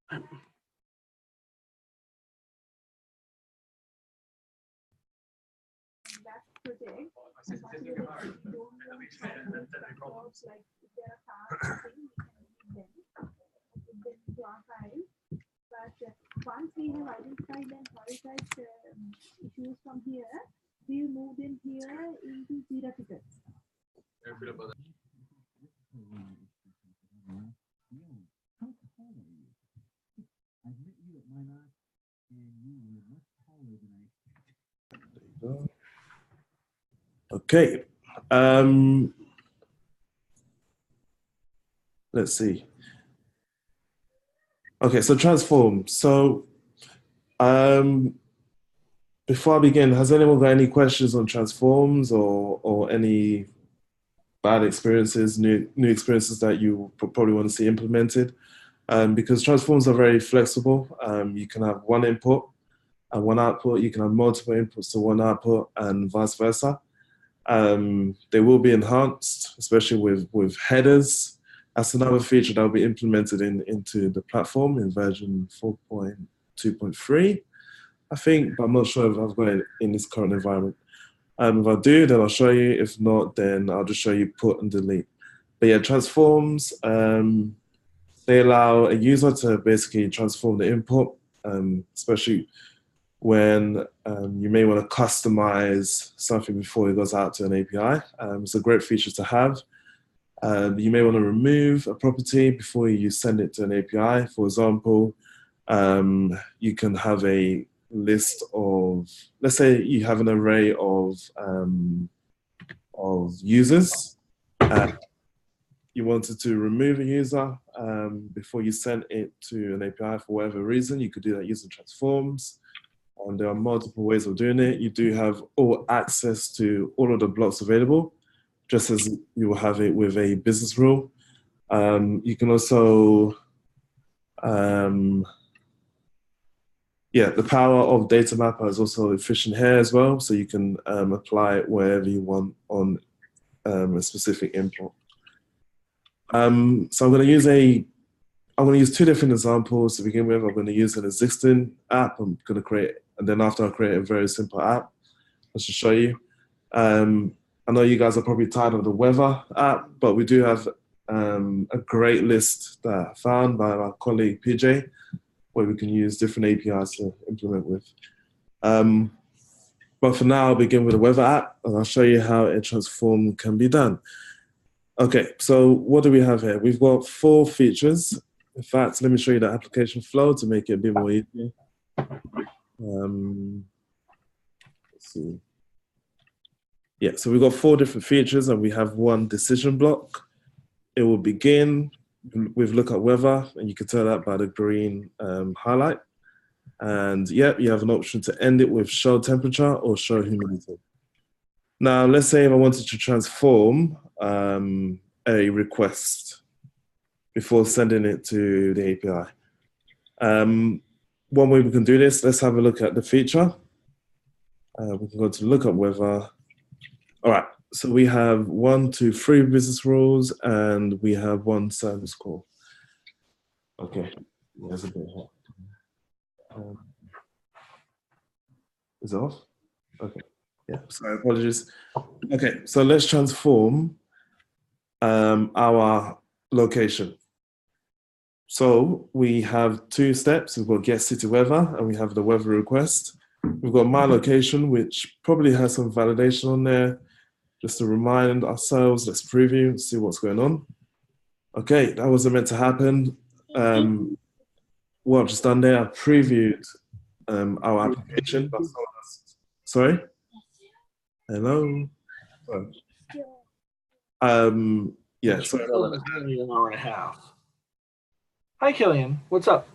project, particularly if you don't want jobs like if there are tasks, we can put them into our file. But once we have identified and prioritized issues from here, we will move them here into Jira tickets. Okay. Let's see. Okay, so transform. So before I begin, has anyone got any questions on transforms or any bad experiences, new experiences that you probably want to see implemented? Because transforms are very flexible. You can have one input and one output. You can have multiple inputs to one output and vice versa. They will be enhanced, especially with headers. That's another feature that will be implemented into the platform in version 4.2.3, I think, but I'm not sure if I've got it in this current environment. If I do, then I'll show you. If not, then I'll just show you put and delete. But yeah, transforms, they allow a user to basically transform the input, especially when you may want to customize something before it goes out to an API. It's a great feature to have. You may want to remove a property before you send it to an API. For example, you can have a list of, let's say you have an array of users. You wanted to remove a user before you send it to an API for whatever reason. You could do that using transforms. There are multiple ways of doing it. You do have all access to all of the blocks available, just as you will have it with a business rule. You can also, the power of data mapper is also efficient here as well. So you can apply it wherever you want on a specific input. So I'm going to use two different examples to begin with. I'm going to use an existing app. I'm going to create, and then after I create a very simple app, I should show you. I know you guys are probably tired of the weather app, but we do have a great list that I found by our colleague PJ, where we can use different APIs to implement with. But for now, I'll begin with the weather app, and I'll show you how a transform can be done. Okay, so what do we have here? We've got 4 features. In fact, let me show you the application flow to make it a bit more easy. Let's see. Yeah, so we've got 4 different features and we have 1 decision block. It will begin with look at weather, and you can tell that by the green highlight. And yeah, you have an option to end it with show temperature or show humidity. Now, let's say if I wanted to transform a request before sending it to the API. One way we can do this, let's have a look at the feature. We can go to look at weather. All right, so we have 1, 2, 3 business rules, and we have 1 service call. Okay, there's a bit here. Is it off? Okay, yeah, sorry, apologies. Okay, so let's transform our location. So we have 2 steps. We've got get city weather, and we have the weather request. We've got my location, which probably has some validation on there. Just to remind ourselves, let's preview and see what's going on. Okay, that wasn't meant to happen. What I've just done there, I've previewed our application. Sorry? Hello? Yeah, so an hour and a half. Hi, Killian. What's up?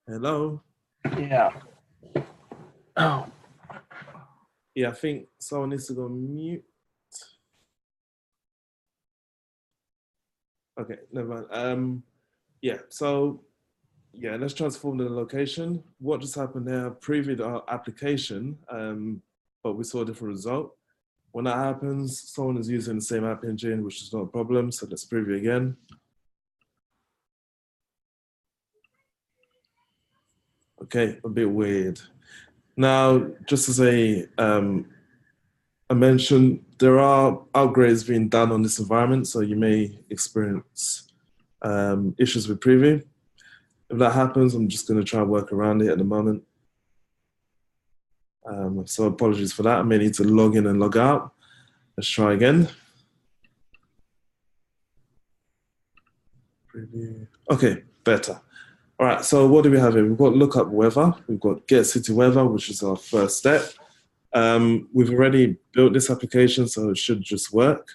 Hello? Yeah. Oh. Yeah, I think someone needs to go mute. Okay, never mind. Yeah, so yeah, let's transform the location. What just happened there? I previewed our application, but we saw a different result. When that happens, someone is using the same app engine, which is not a problem. So let's preview again. Okay, a bit weird. Now, just as I mentioned, there are upgrades being done on this environment, so you may experience issues with preview. If that happens, I'm just going to try and work around it at the moment. So apologies for that. I may need to log in and log out. Let's try again. Preview. Okay, better. All right, so what do we have here? We've got lookup weather. We've got get city weather, which is our first step. We've already built this application, so it should just work.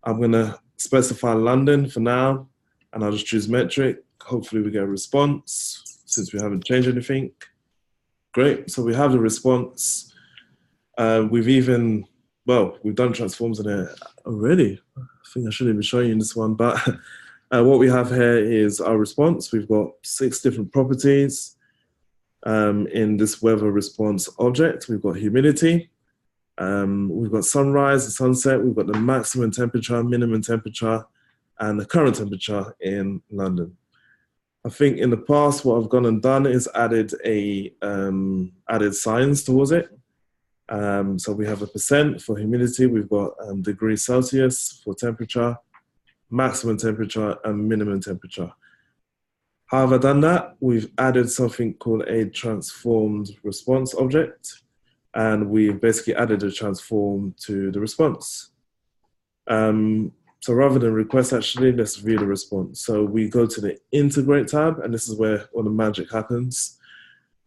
I'm gonna specify London for now, and I'll just choose metric. Hopefully we get a response since we haven't changed anything. Great, so we have the response. We've done transforms in it already. I think I shouldn't be showing you this one, but what we have here is our response. We've got 6 different properties in this weather response object. We've got humidity, we've got sunrise and sunset, we've got the maximum temperature, minimum temperature, and the current temperature in London. I think in the past, what I've gone and done is added signs towards it. So we have a % for humidity, we've got degrees Celsius for temperature, maximum temperature, and minimum temperature. How have I done that? We've added something called a transformed response object, and we've basically added a transform to the response. So rather than request, actually, let's view the response. So we go to the integrate tab, and this is where all the magic happens.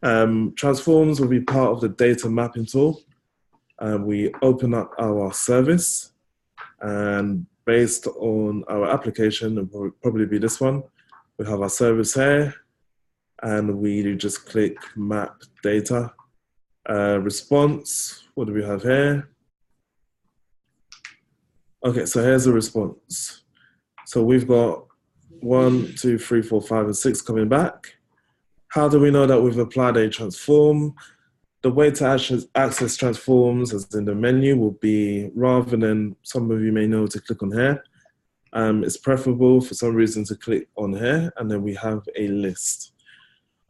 Transforms will be part of the data mapping tool. We open up our service, and based on our application, it will probably be this one. We have our service here, and we just click map data. Response, what do we have here? Okay, so here's the response. So we've got 1, 2, 3, 4, 5, and 6 coming back. How do we know that we've applied a transform? The way to access transforms, as in the menu, will be, rather than, some of you may know to click on here, it's preferable for some reason to click on here, and then we have a list.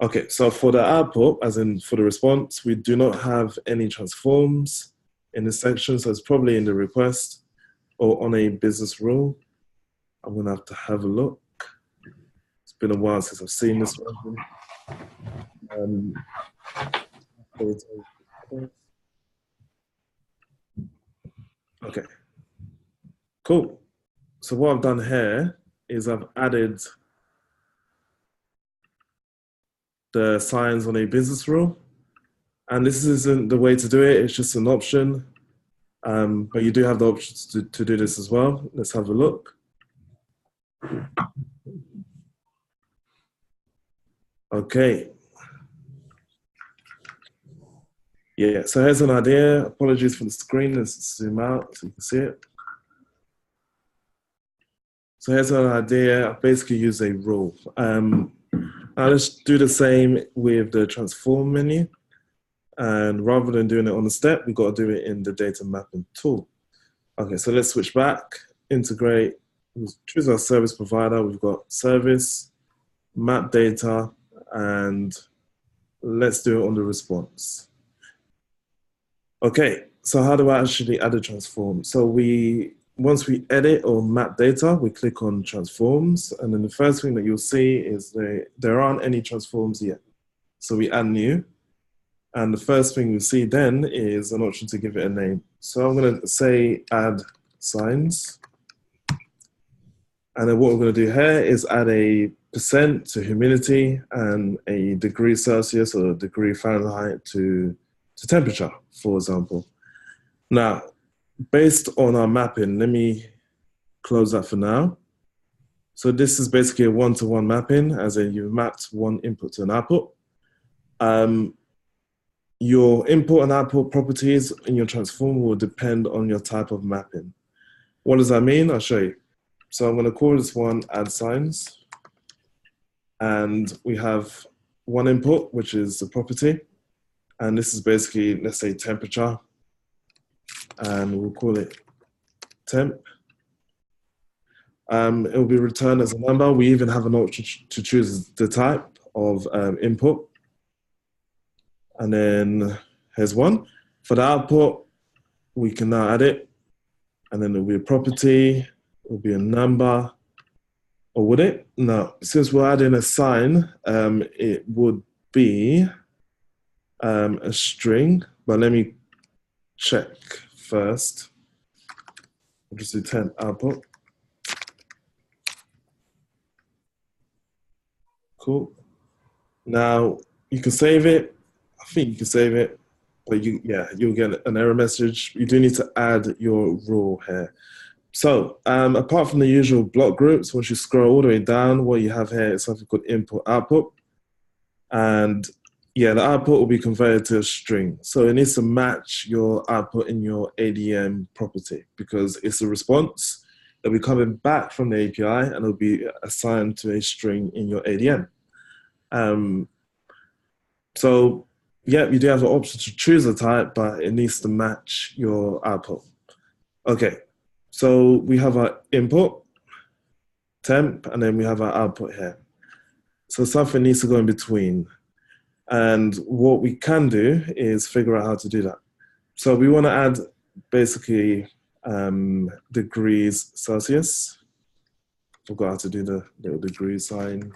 Okay, so for the output, as in for the response, we do not have any transforms in this section, so it's probably in the request or on a business rule. I'm gonna have a look. It's been a while since I've seen this one. Okay, cool. So what I've done here is I've added the signs on a business rule. And this isn't the way to do it, it's just an option. But you do have the options to do this as well. Let's have a look. Okay. Yeah, so here's an idea. Apologies for the screen. Let's zoom out so you can see it. So here's an idea. I basically use a rule. Now let's do the same with the transform menu. And rather than doing it on the step, we've got to do it in the data mapping tool. Okay, so let's switch back, integrate, choose our service provider. We've got service, map data, and let's do it on the response. Okay, so how do I actually add a transform? So once we edit or map data, we click on transforms, and then the first thing that you'll see is there aren't any transforms yet. So we add new, and the first thing you see then is an option to give it a name. So I'm gonna say add signs, and then what we're gonna do here is add a % to humidity and a degree Celsius or a degree Fahrenheit to temperature, for example. Now, based on our mapping, let me close that for now. So this is basically a one-to-one mapping, as in you've mapped one input to an output. Your input and output properties in your transform will depend on your type of mapping. What does that mean? I'll show you. So I'm going to call this one add signs. And we have one input, which is the property. And this is basically, let's say, temperature. And we'll call it temp. It will be returned as a number. We even have an option to choose the type of input. And then here's one. For the output, we can now add it. And then it'll be a property, it'll be a number, or would it? No, since we're adding a sign, it would be a string, but let me check first. I'll just do temp output. Cool. Now you can save it. I think you can save it, but you'll get an error message. You do need to add your rule here. So apart from the usual block groups, once you scroll all the way down, what you have here is something called input output. And yeah, the output will be converted to a string. So it needs to match your output in your ADM property because it's a response that will be coming back from the API and it'll be assigned to a string in your ADM. So yeah, you do have the option to choose a type, but it needs to match your output. Okay, so we have our input, temp, and then we have our output here. So something needs to go in between. And what we can do is figure out how to do that. So we want to add basically degrees Celsius. Forgot how to do the little degree sign.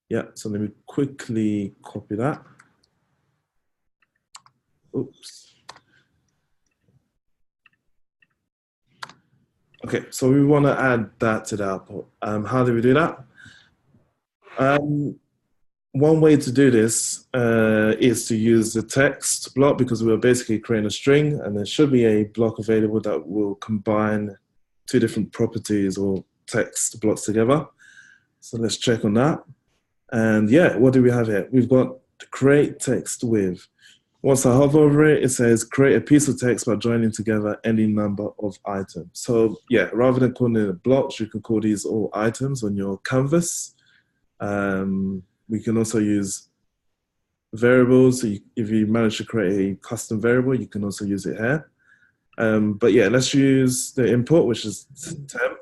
Yeah, so let me quickly copy that. Oops. Okay, so we want to add that to the output. How do we do that? One way to do this is to use the text block because we're basically creating a string and there should be a block available that will combine two different properties or text blocks together. So let's check on that. And yeah, what do we have here? We've got create text with. Once I hover over it, it says create a piece of text by joining together any number of items. So yeah, rather than calling it blocks, you can call these all items on your canvas. We can also use variables. So if you manage to create a custom variable, you can also use it here. But yeah, let's use the input, which is temp.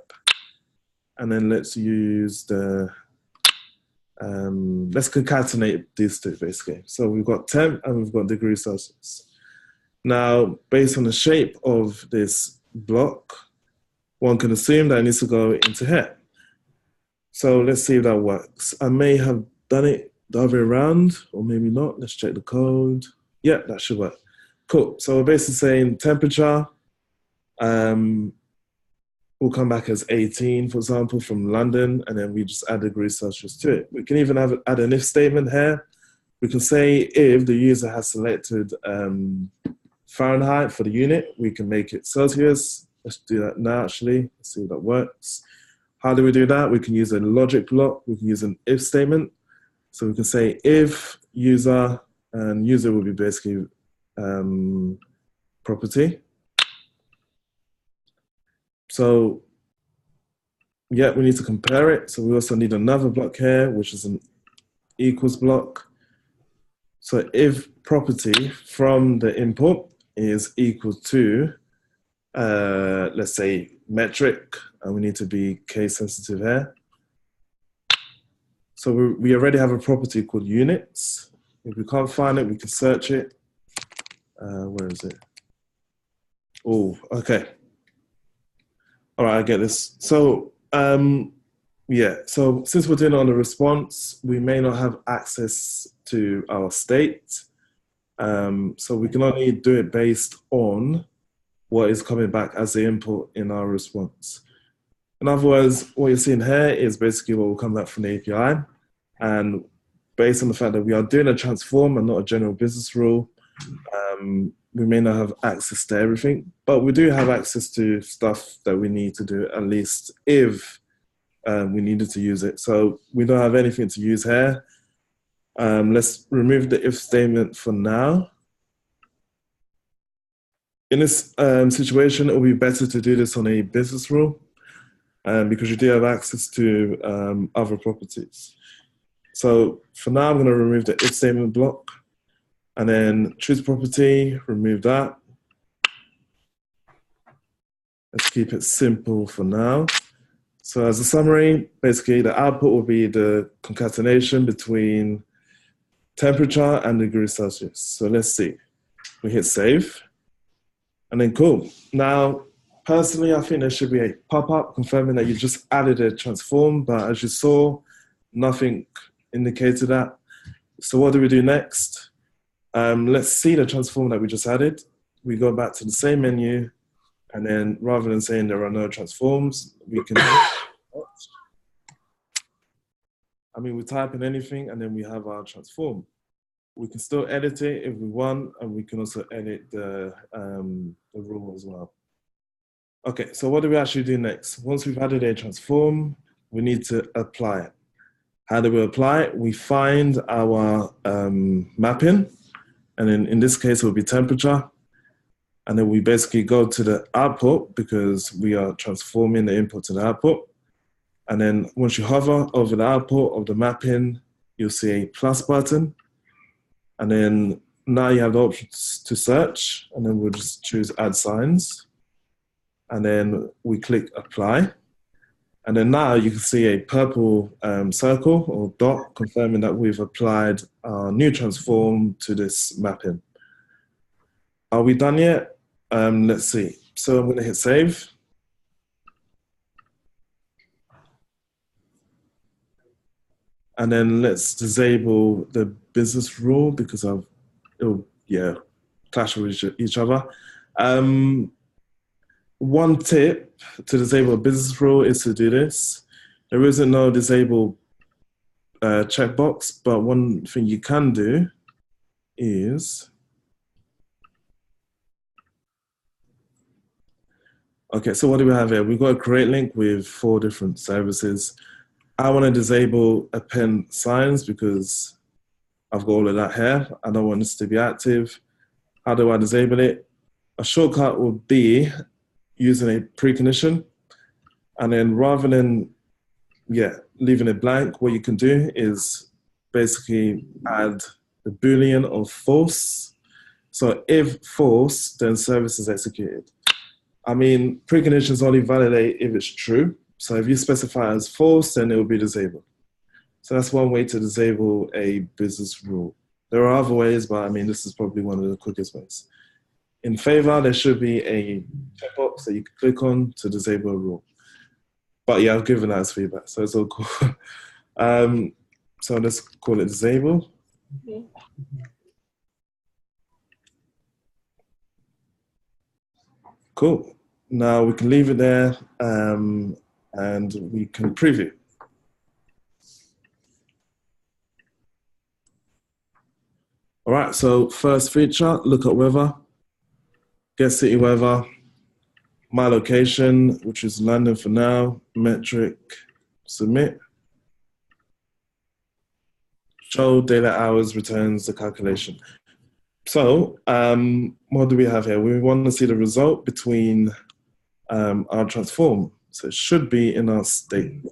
And then let's use the, let's concatenate these two basically. So we've got temp and we've got degree Celsius. Now, based on the shape of this block, one can assume that it needs to go into here. So let's see if that works. I may have done it the other way around, or maybe not. Let's check the code. Yeah, that should work. Cool. So we're basically saying temperature will come back as 18, for example, from London, and then we just add degrees Celsius to it. We can even add an if statement here. We can say if the user has selected Fahrenheit for the unit, we can make it Celsius. Let's do that now, actually. Let's see if that works. How do we do that? We can use a logic block. We can use an if statement. So we can say if user, and user will be basically property. So yeah, we need to compare it. So we also need another block here, which is an equals block. So if property from the input is equal to, let's say metric, and we need to be case sensitive here. So we already have a property called units. If we can't find it, we can search it. Where is it? Oh, okay. All right, I get this. So yeah, so since we're doing it on the response, we may not have access to our state. So we can only do it based on what is coming back as the input in our response. In other words, what you're seeing here is basically what will come back from the API. And based on the fact that we are doing a transform and not a general business rule, we may not have access to everything, but we do have access to stuff that we need to do, at least if we needed to use it. So we don't have anything to use here. Let's remove the if statement for now. In this situation, it will be better to do this on a business rule because you do have access to other properties. So for now, I'm going to remove the if statement block and then choose property, remove that. Let's keep it simple for now. So as a summary, basically the output will be the concatenation between temperature and degrees Celsius. So let's see. We hit save. And then cool. Now, personally, I think there should be a pop-up confirming that you just added a transform, but as you saw, nothing indicated that. So what do we do next? Let's see the transform that we just added. We go back to the same menu, and then rather than saying there are no transforms, we can, we type in anything, and then we have our transform. We can still edit it if we want, and we can also edit the rule as well. Okay, so what do we actually do next? Once we've added a transform, we need to apply it. How do we apply it? We find our mapping, and then in this case, it will be temperature. And then we basically go to the output because we are transforming the input to the output. And then once you hover over the output of the mapping, you'll see a plus button. And then now you have the options to search, and then we'll just choose add signs. And then we click apply. And then now you can see a purple circle or dot confirming that we've applied our new transform to this mapping. Are we done yet? Let's see. So I'm going to hit save. And then let's disable the business rule because it'll clash with each other. One tip to disable a business rule is to do this. There isn't no disable checkbox, but one thing you can do is, okay, so what do we have here? We've got a create link with 4 different services. I want to disable append signs because I've got all of that here. I don't want this to be active. How do I disable it? A shortcut would be using a precondition. And then rather than leaving it blank, what you can do is basically add the Boolean of false. So if false, then service is executed. Preconditions only validate if it's true. So if you specify as false, then it will be disabled. So that's one way to disable a business rule. There are other ways, but this is probably one of the quickest ways. In favor, there should be a checkbox that you can click on to disable a rule. But yeah, I've given that as feedback, so it's all cool. So let's call it disable. Cool. Now we can leave it there and we can preview. All right, so first feature, look at weather, get city weather, my location, which is London for now, metric, submit. Show daylight hours returns the calculation. So what do we have here? We want to see the result between our transform. So it should be in our state.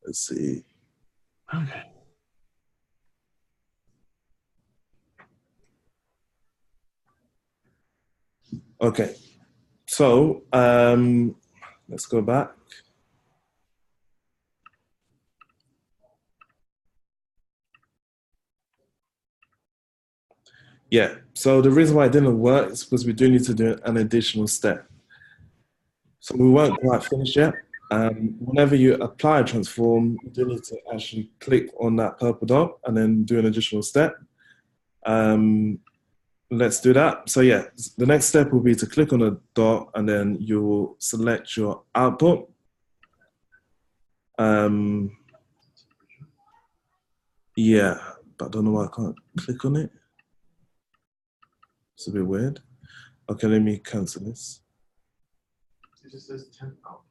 Let's see. Okay. Okay, so let's go back. Yeah, so the reason why it didn't work is because we do need to do an additional step. So we weren't quite finished yet. Whenever you apply a transform, you do need to actually click on that purple dot and then do an additional step. Let's do that. So yeah, the next step will be to click on a dot and then you will select your output. Yeah, but I don't know why I can't click on it. It's a bit weird. Okay, let me cancel this. It just says temp output.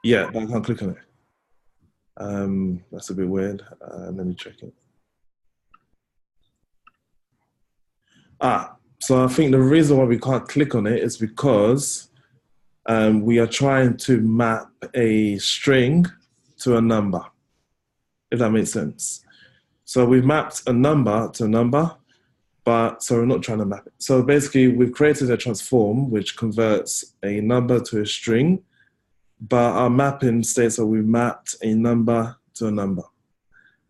Yeah, but I can't click on it. That's a bit weird. Let me check it. So I think the reason why we can't click on it is because we are trying to map a string to a number, if that makes sense. So we've mapped a number to a number, but so we're not trying to map it. So basically we've created a transform which converts a number to a string, but our mapping states that we've mapped a number to a number.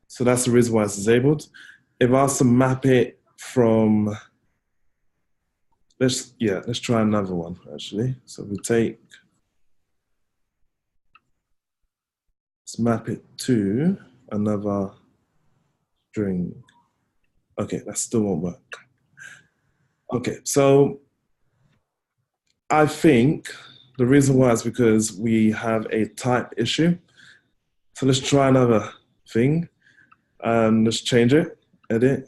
So that's the reason why it's disabled. If I was to map it from, let's try another one actually. So we take, let's map it to another string. Okay, that still won't work. Okay, so I think the reason why is because we have a type issue. So let's try another thing. Let's change it, edit.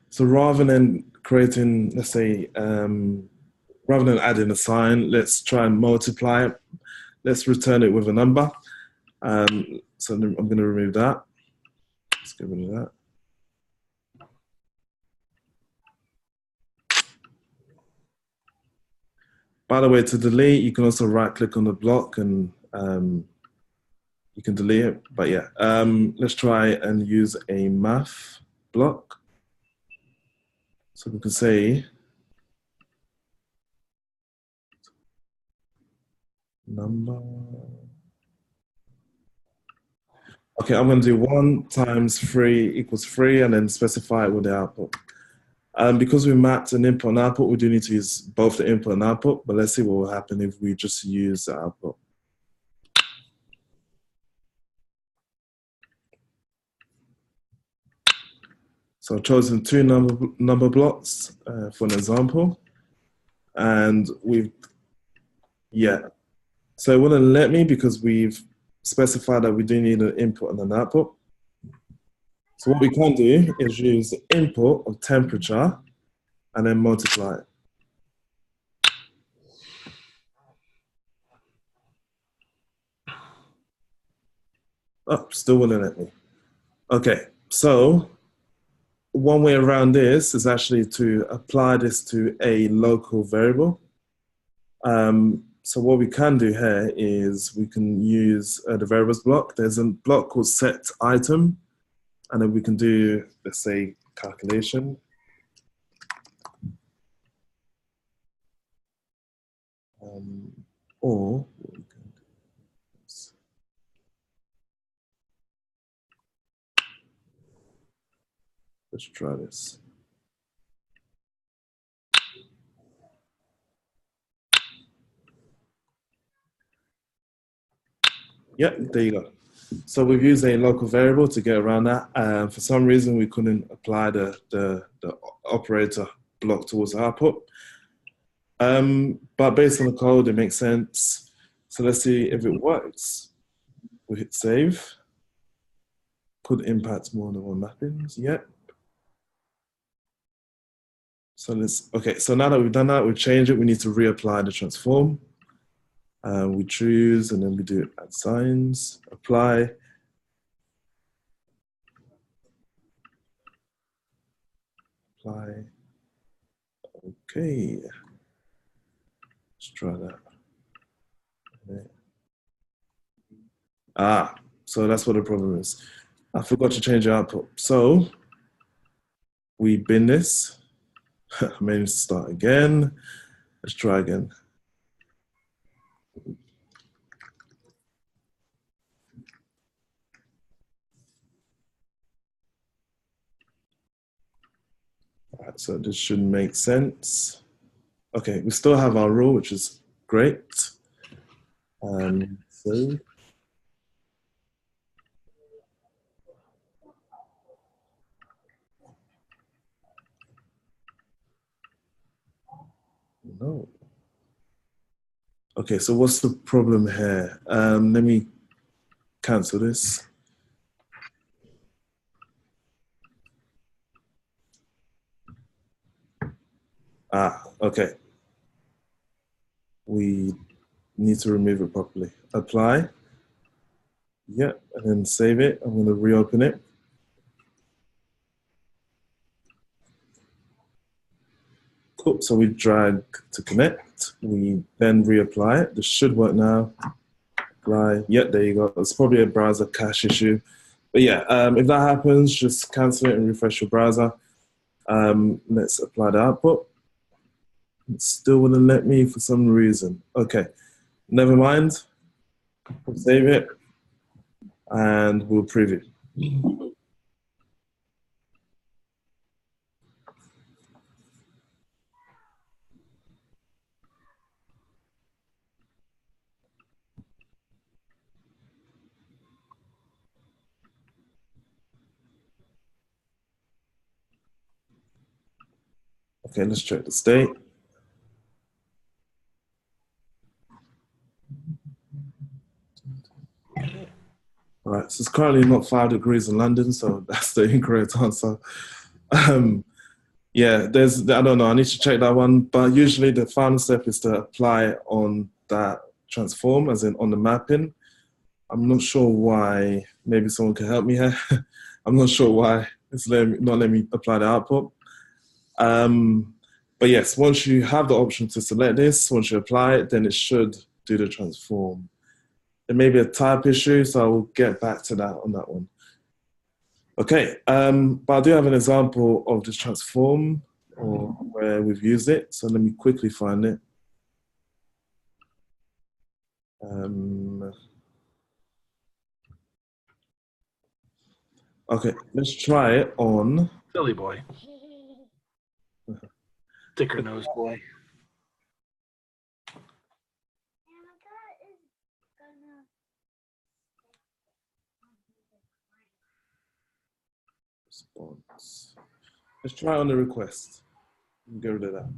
So rather than creating, let's say, rather than adding a sign, let's try and multiply it. Let's return it with a number. So I'm going to remove that. Let's get rid of that. By the way, to delete, you can also right-click on the block and you can delete it. But yeah, let's try and use a math block. So we can say number. Okay, I'm going to do 1 times 3 equals 3 and then specify it with the output. Because we mapped an input and output, we do need to use both the input and output, but let's see what will happen if we just use the output. So I've chosen 2 number blocks for an example. And so it wouldn't let me because we've specified that we do need an input and an output. So what we can do is use the input of temperature and then multiply it. Oh, still wouldn't let me. Okay, so one way around this is actually to apply this to a local variable. So what we can do here is we can use the variables block. There's a block called set item, and then we can do, let's say, calculation. Or what we can do is, let's try this. Yep, there you go. So we've used a local variable to get around that. For some reason, we couldn't apply the operator block towards the output. But based on the code, it makes sense. So let's see if it works. We hit save. Could impact more than 1 mappings. Yep. So so now that we've done that, we've changed it. We need to reapply the transform. We choose, and then we do add signs, apply. Apply. Okay. Let's try that. Okay. So that's what the problem is. I forgot to change the output. So we bin this. I may need to start again. Let's try again. All right, so this should make sense. Okay, we still have our rule, which is great. So no. Okay, so what's the problem here? Let me cancel this. Okay. We need to remove it properly. Apply. Yeah, and then save it. I'm going to reopen it. Cool, so we drag to connect. We then reapply it. This should work now. Apply. Yeah, there you go. It's probably a browser cache issue. But yeah, if that happens, just cancel it and refresh your browser. Let's apply the output. It still wouldn't let me for some reason. Okay, never mind. We'll save it and we'll preview. Okay, let's check the state. All right, so it's currently not 5 degrees in London, so that's the incorrect answer. Yeah, I don't know, I need to check that one, but usually the final step is to apply on that transform, as in on the mapping. I'm not sure why, maybe someone can help me here. I'm not sure why it's not letting me apply the output. But yes, once you have the option to select this, once you apply it, then it should do the transform. There may be a type issue, so I will get back to that on that one. Okay, but I do have an example of this transform or where we've used it. So let me quickly find it. Okay, let's try it on. Silly boy. Sticker nose boy. Response. Let's try it on the request. Get rid of that.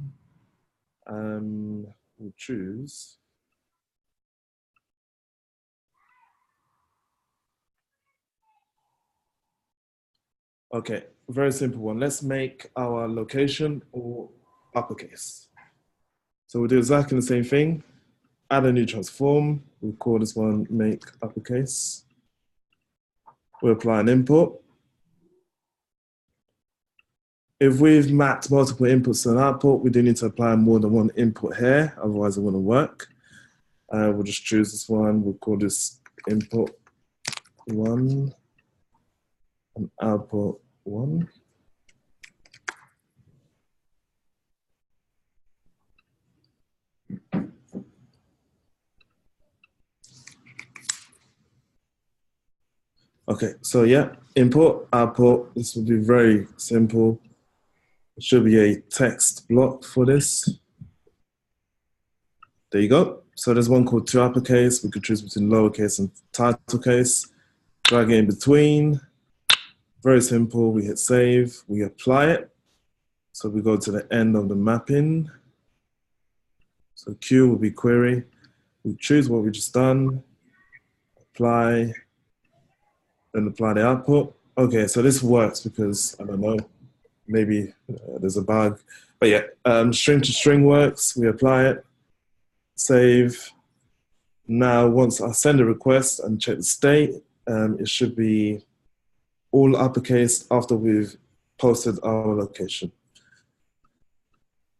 We'll choose. Okay, very simple one. Let's make our location all uppercase. So we'll do exactly the same thing. Add a new transform. We'll call this one make uppercase. We'll apply an input. If we've mapped multiple inputs to an output, we do need to apply more than one input here, otherwise it wouldn't work. We'll just choose this one. We'll call this input 1 and output 1. Okay, so yeah, input, output. This will be very simple. It should be a text block for this. There you go. So there's one called to uppercase. We could choose between lowercase and title case. Drag it in between. Very simple. We hit save. We apply it. So we go to the end of the mapping. So Q will be query. We choose what we just done. Apply. Then apply the output. Okay, so this works because, I don't know, maybe there's a bug. But yeah, string to string works. We apply it. Save. Now, once I send a request and check the state, it should be all uppercase after we've posted our location.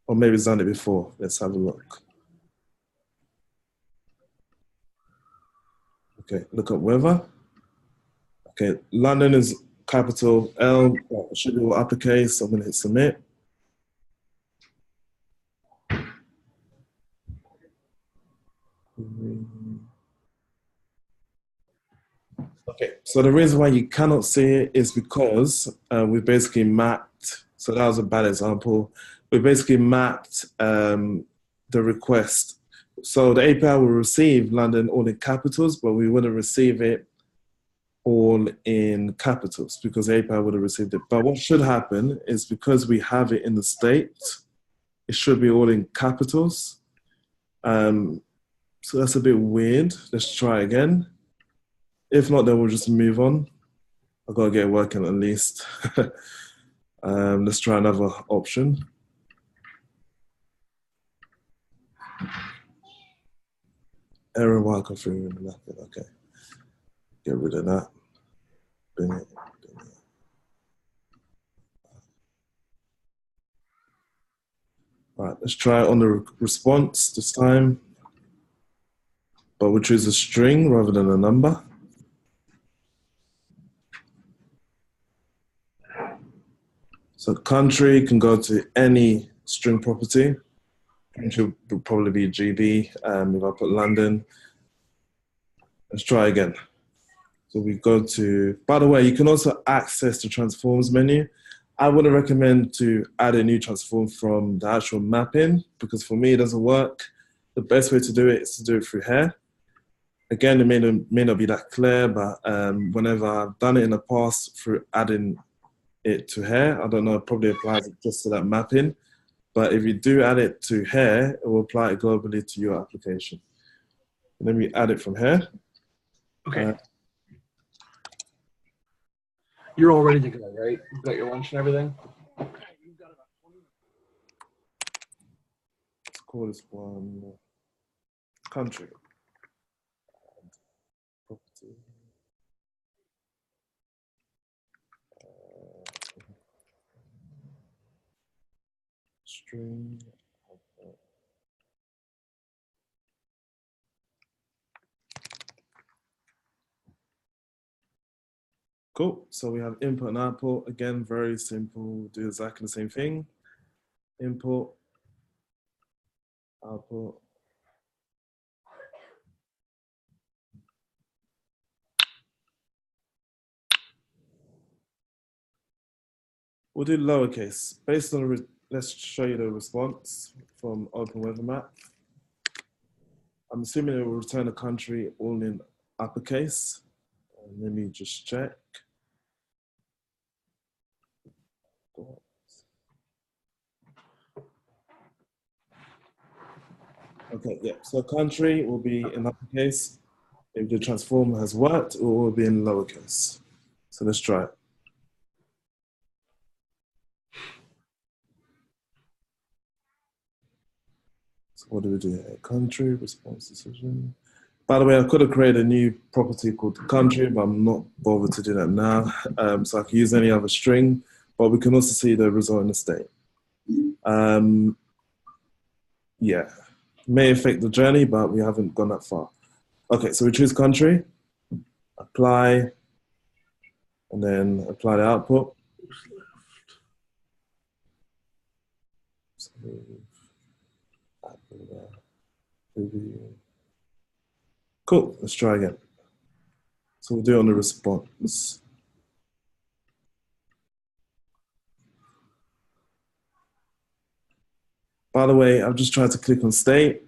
Or maybe it's done it before. Let's have a look. Okay, look up weather. Okay, London is capital L, it should be all uppercase. I'm gonna hit submit. Okay, so the reason why you cannot see it is because we basically mapped, so that was a bad example. We basically mapped the request. So the API will receive London all in capitals, but we wouldn't receive it all in capitals because the API would have received it. But what should happen is because we have it in the state, it should be all in capitals. So that's a bit weird. Let's try again. If not, then we'll just move on. I've got to get it working at least. Let's try another option. Error while configuring the method. Okay. Get rid of that. Bin it. All right, let's try it on the response this time. But we'll choose a string rather than a number. So country can go to any string property. country would probably be GB. If I put London, let's try again. So we go to, by the way, you can also access the transforms menu. I wouldn't recommend to add a new transform from the actual mapping because for me it doesn't work. The best way to do it is to do it through here. Again, it may not be that clear, but whenever I've done it in the past through adding it to here, I don't know, it probably applies just to that mapping. But if you do add it to here, it will apply it globally to your application. And then we add it from here. Okay. You're all ready to go, right? You've got your lunch and everything? Let's call this one country. Property. String. Cool. So we have input and output. Again, very simple. Do exactly the same thing. Input, output. We'll do lowercase. Based on let's show you the response from Open Weather Map. I'm assuming it will return a country all in uppercase. Let me just check. Okay, yeah. So country will be in uppercase. If the transform has worked, it will be in lowercase. So let's try it. So what do we do here? Country, response decision. By the way, I could have created a new property called country, but I'm not bothered to do that now. So I can use any other string, but we can also see the result in the state. Yeah, may affect the journey, but we haven't gone that far. Okay, so we choose country, apply, and then apply the output. Cool, let's try again. So we'll do it on the response. By the way, I've just tried to click on state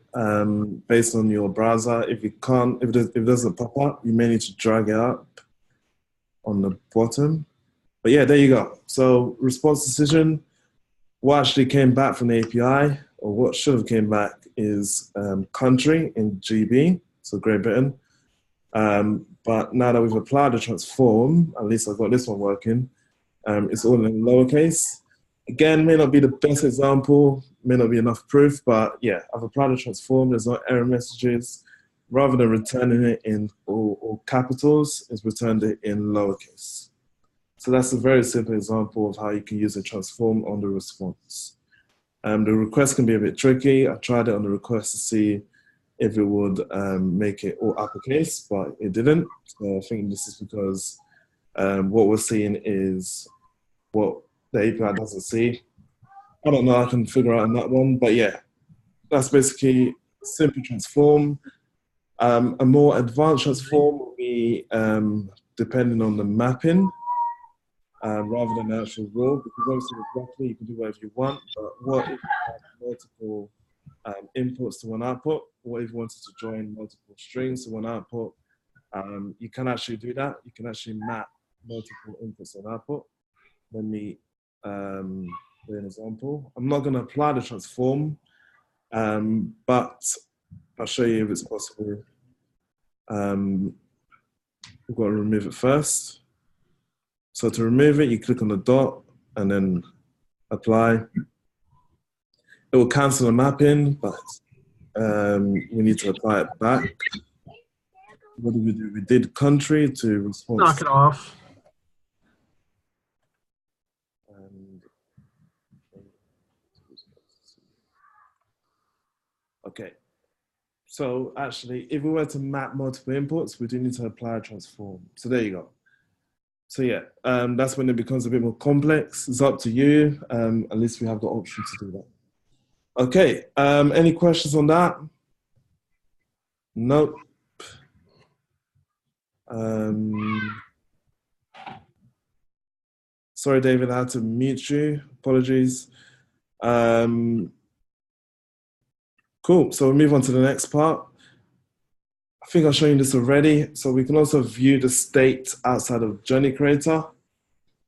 based on your browser. If you can't, if it doesn't pop up, you may need to drag it up on the bottom. But yeah, there you go. So response decision, what actually came back from the API, or what should have came back is country in GB, so Great Britain. But now that we've applied the transform, at least I've got this one working, it's all in lowercase. Again, may not be the best example, may not be enough proof, but yeah, I've applied the transform, there's no error messages. Rather than returning it in all capitals, it's returned it in lowercase. So that's a very simple example of how you can use a transform on the response. The request can be a bit tricky. I tried it on the request to see if it would make it all uppercase, but it didn't. So I think this is because what we're seeing is what the API doesn't see. I don't know, I can figure out on that one, but yeah, that's basically simple transform. A more advanced transform will be depending on the mapping rather than the actual rule, because obviously with roughly you can do whatever you want, but what if you have multiple inputs to one output? What if you wanted to join multiple strings to one output? You can actually do that. You can actually map multiple inputs and output. Let me do an example. I'm not going to apply the transform, but I'll show you if it's possible. We've got to remove it first. So to remove it, you click on the dot and then apply. It will cancel the mapping, but we need to apply it back. What did we do? We did country to response. Knock it off. Okay. So actually, if we were to map multiple inputs, we do need to apply a transform. So there you go. So yeah, that's when it becomes a bit more complex. It's up to you. At least we have the option to do that. Okay, any questions on that? Nope. Sorry, David, I had to mute you. Apologies. Cool, so we'll move on to the next part. I think I've shown you this already. So we can also view the state outside of Journey Creator.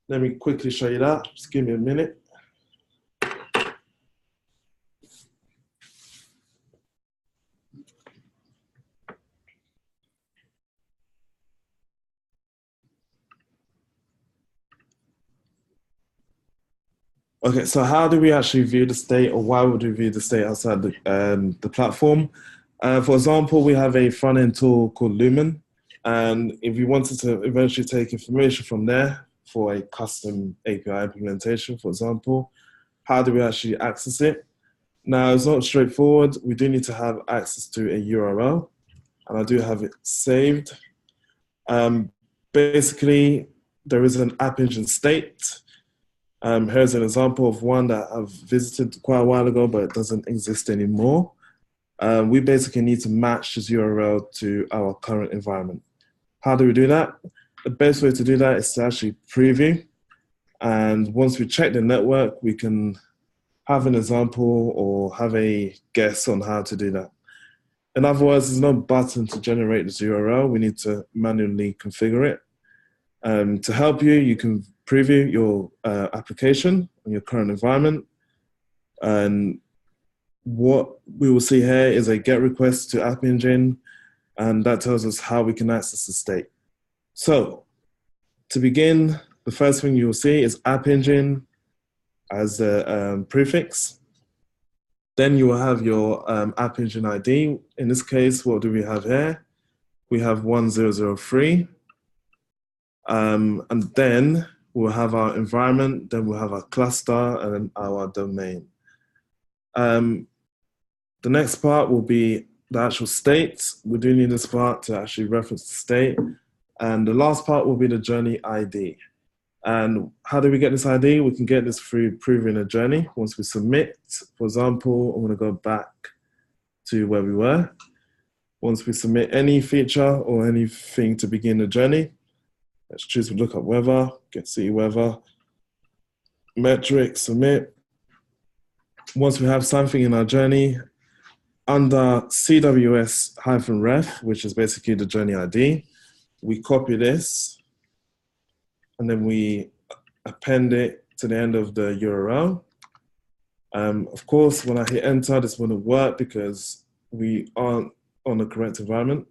Let me quickly show you that. Just give me a minute. Okay, so how do we actually view the state, or why would we view the state outside the platform? For example, we have a front-end tool called Lumen, and if you wanted to eventually take information from there for a custom API implementation, for example, how do we actually access it? Now, it's not straightforward. We do need to have access to a URL, and I do have it saved. Basically, there is an App Engine state. Here's an example of one that I've visited quite a while ago, but it doesn't exist anymore. We basically need to match this URL to our current environment. How do we do that? The best way to do that is to actually preview. And once we check the network, we can have an example or have a guess on how to do that. In other words, there's no button to generate this URL. We need to manually configure it. To help you, you can preview your application on your current environment. And what we will see here is a GET request to App Engine, and that tells us how we can access the state. So to begin, the first thing you will see is App Engine as the prefix. Then you will have your App Engine ID. In this case, what do we have here? We have 1003. And then we'll have our environment, then we'll have our cluster, and then our domain. The next part will be the actual state. We do need this part to actually reference the state. And the last part will be the journey ID. And how do we get this ID? We can get this through previewing a journey. Once we submit, for example, I'm going to go back to where we were. Once we submit any feature or anything to begin the journey, let's choose to look up weather, get city weather, metrics, submit. Once we have something in our journey, under CWS-ref, which is basically the journey ID, we copy this and then we append it to the end of the URL. Of course, when I hit enter, this wouldn't work because we aren't on the correct environment.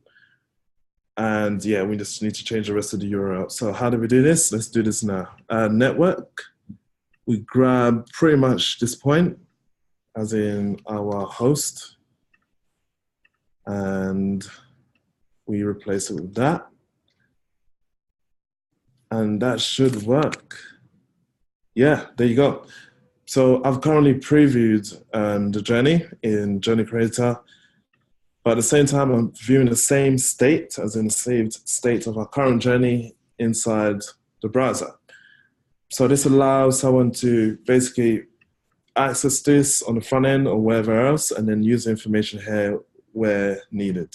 And yeah, we just need to change the rest of the URL. So how do we do this? Let's do this now. Network, we grab pretty much this point, as in our host, and we replace it with that. And that should work. Yeah, there you go. So I've currently previewed the journey in Journey Creator, but at the same time, I'm viewing the same state, as in the saved state of our current journey inside the browser. So this allows someone to basically access this on the front end or wherever else, and then use the information here where needed.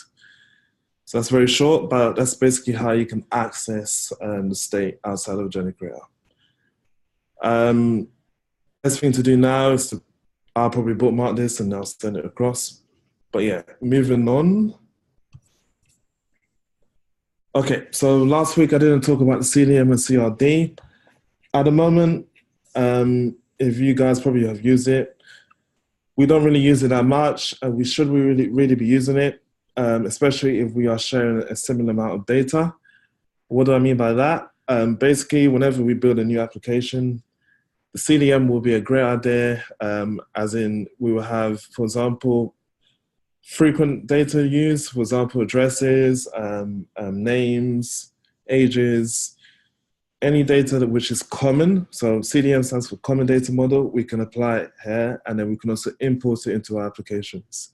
So that's very short, but that's basically how you can access the state outside of Journey Creator. Best thing to do now is I'll probably bookmark this and I'll send it across. But yeah, moving on. Okay, so last week I didn't talk about the CDM and CRD. At the moment, if you guys probably have used it, we don't really use it that much, and we should really be using it, especially if we are sharing a similar amount of data. What do I mean by that? Basically, whenever we build a new application, the CDM will be a great idea, as in we will have, for example, frequent data used, for example, addresses, names, ages, any data which is common. So CDM stands for Common Data Model. We can apply it here, and then we can also import it into our applications.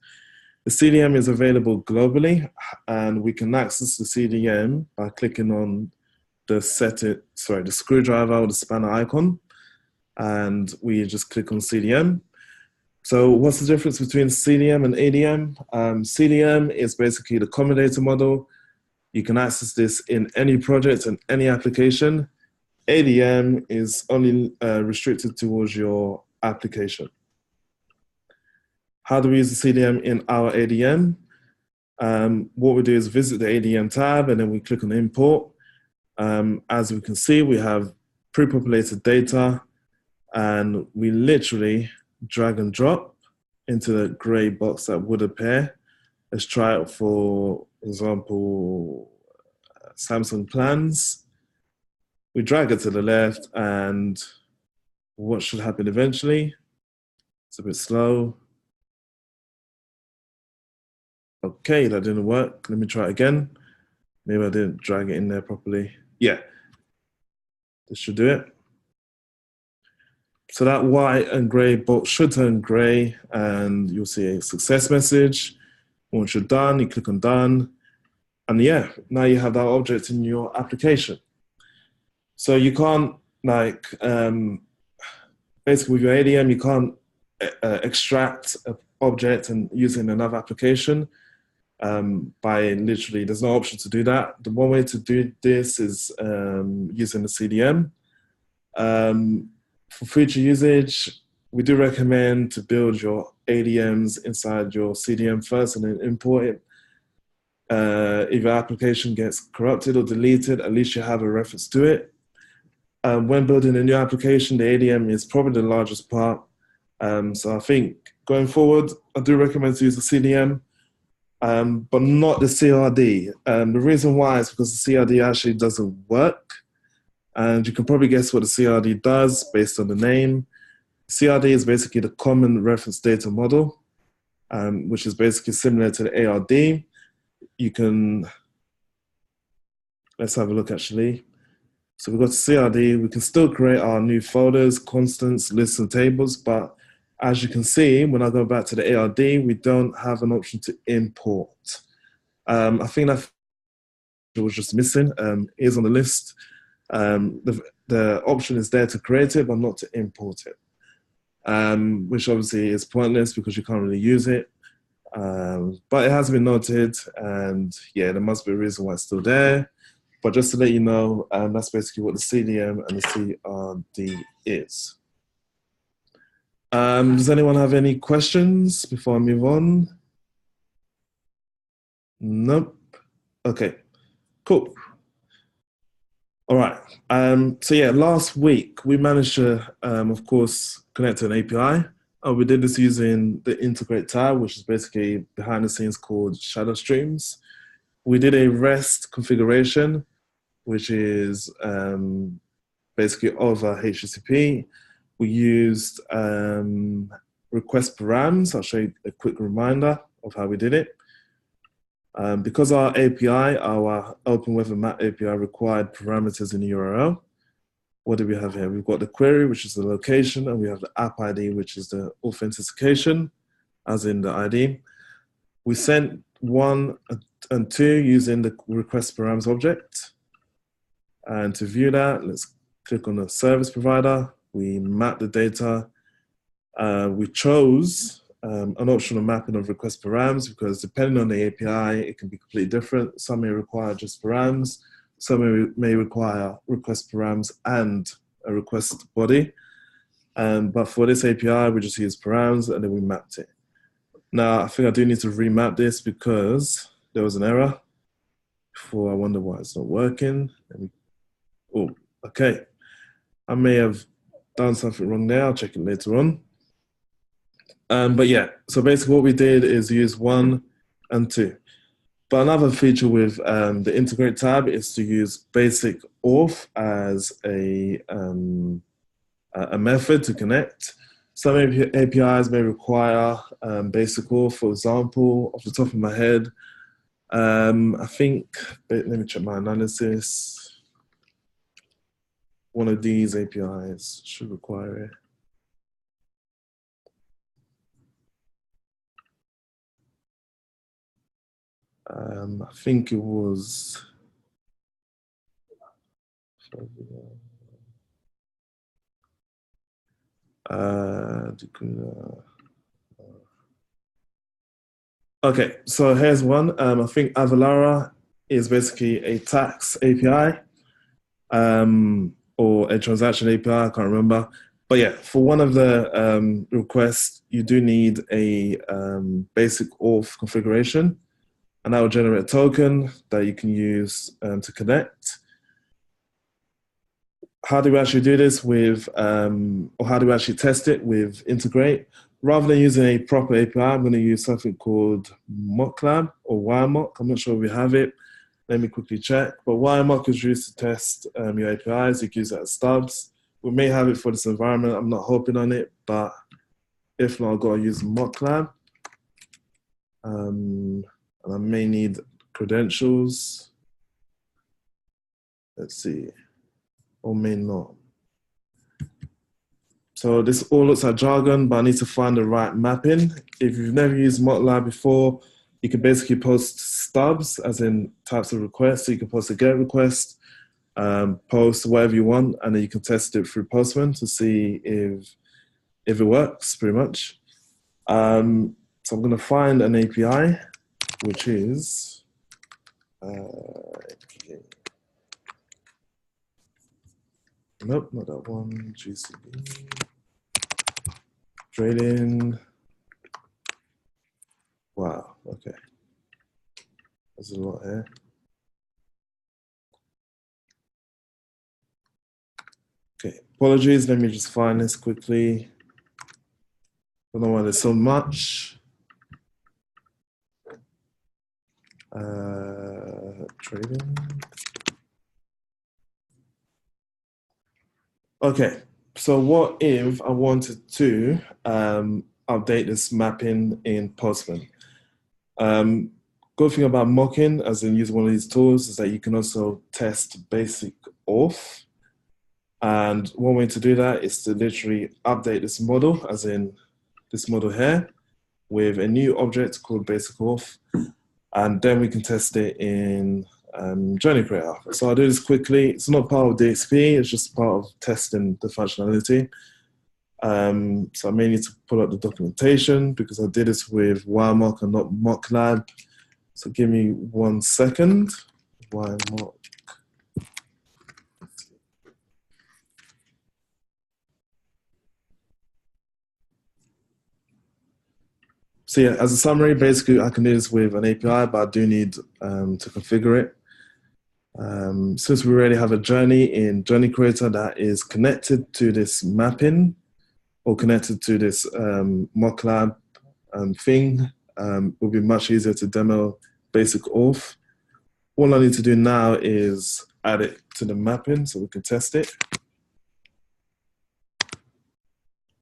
The CDM is available globally, and we can access the CDM by clicking on the screwdriver or the spanner icon, and we just click on CDM. So what's the difference between CDM and ADM? CDM is basically the common data model. You can access this in any project and any application. ADM is only restricted towards your application. How do we use the CDM in our ADM? What we do is visit the ADM tab and then we click on import. As we can see, we have pre-populated data and we literally drag and drop into the gray box that would appear. Let's try it for example, Samsung plans. We drag it to the left and what should happen eventually? It's a bit slow. Okay, that didn't work. Let me try it again. Maybe I didn't drag it in there properly. Yeah, this should do it. So that white and gray box should turn gray and you'll see a success message. Once you're done, you click on done. And yeah, now you have that object in your application. So you can't basically with your ADM, you can't extract an object and use it in another application by literally, there's no option to do that. The one way to do this is using the CDM. For future usage, we do recommend to build your ADMs inside your CDM first and then import it. If your application gets corrupted or deleted, at least you have a reference to it. When building a new application, the ADM is probably the largest part. So I think going forward, I do recommend to use the CDM, but not the CRD. The reason why is because the CRD actually doesn't work. And you can probably guess what the CRD does based on the name. CRD is basically the Common Reference Data Model, which is basically similar to the ARD. You can, let's have a look actually. So we've got CRD, we can still create our new folders, constants, lists, and tables, but as you can see, when I go back to the ARD, we don't have an option to import. I think that was just missing. It is on the list. The option is there to create it, but not to import it, which obviously is pointless because you can't really use it. But it has been noted, and yeah, there must be a reason why it's still there. But just to let you know, that's basically what the CDM and the CRD is. Does anyone have any questions before I move on? Nope. Okay, cool. All right. So yeah, last week we managed to, of course, connect to an API. We did this using the Integrate tab, which is basically behind the scenes called Shadow Streams. We did a REST configuration, which is basically over HTTP. We used request params. I'll show you a quick reminder of how we did it. Because our API, our Open Weather Map API required parameters in the URL. What do we have here? We've got the query, which is the location, and we have the app ID, which is the authentication, as in the ID. We sent 1 and 2 using the request params object. And to view that, let's click on the service provider. We map the data. We chose an optional mapping of request params because depending on the API, it can be completely different. Some may require just params. Some may require request params and a request body. But for this API, we just use params and then we mapped it. Now, I think I do need to remap this because there was an error before. I wonder why it's not working. Oh, okay. I may have done something wrong there. I'll check it later on. But yeah, so basically what we did is use 1 and 2. But another feature with the Integrate tab is to use basic auth as a method to connect. Some APIs may require basic auth. For example, off the top of my head, I think, let me check my analysis. One of these APIs should require it. I think it was. Okay, so here's one. I think Avalara is basically a tax API or a transaction API. I can't remember. But yeah, for one of the requests, you do need a basic auth configuration, and that will generate a token that you can use to connect. How do we actually do this with, or how do we actually test it with Integrate? Rather than using a proper API, I'm going to use something called MockLab or WireMock. I'm not sure if we have it. Let me quickly check. But WireMock is used to test your APIs. You can use it as stubs. We may have it for this environment. I'm not hoping on it, but if not, I'll go and use MockLab. And I may need credentials. Let's see. Or may not. So this all looks like jargon, but I need to find the right mapping. If you've never used MockLab before, you can basically post stubs, as in types of requests. So you can post a GET request, post whatever you want, and then you can test it through Postman to see if it works, pretty much. So I'm going to find an API, which is nope, not that one. GCB trading. Wow. Okay. There's a lot here. Okay, apologies. Let me just find this quickly. Don't know why there's so much. Trading. Okay, so what if I wanted to update this mapping in Postman? Good thing about mocking, as in using one of these tools, is that you can also test basic auth. And one way to do that is to literally update this model, as in this model here, with a new object called basic auth. And then we can test it in Journey Creator. So I'll do this quickly. It's not part of DXP, it's just part of testing the functionality. So I may need to pull up the documentation because I did this with WireMock and not MockLab. So give me 1 second. WireMock. So yeah, as a summary, basically I can do this with an API, but I do need to configure it. Since we already have a journey in Journey Creator that is connected to this mapping or connected to this MockLab thing, it will be much easier to demo basic auth. All I need to do now is add it to the mapping so we can test it.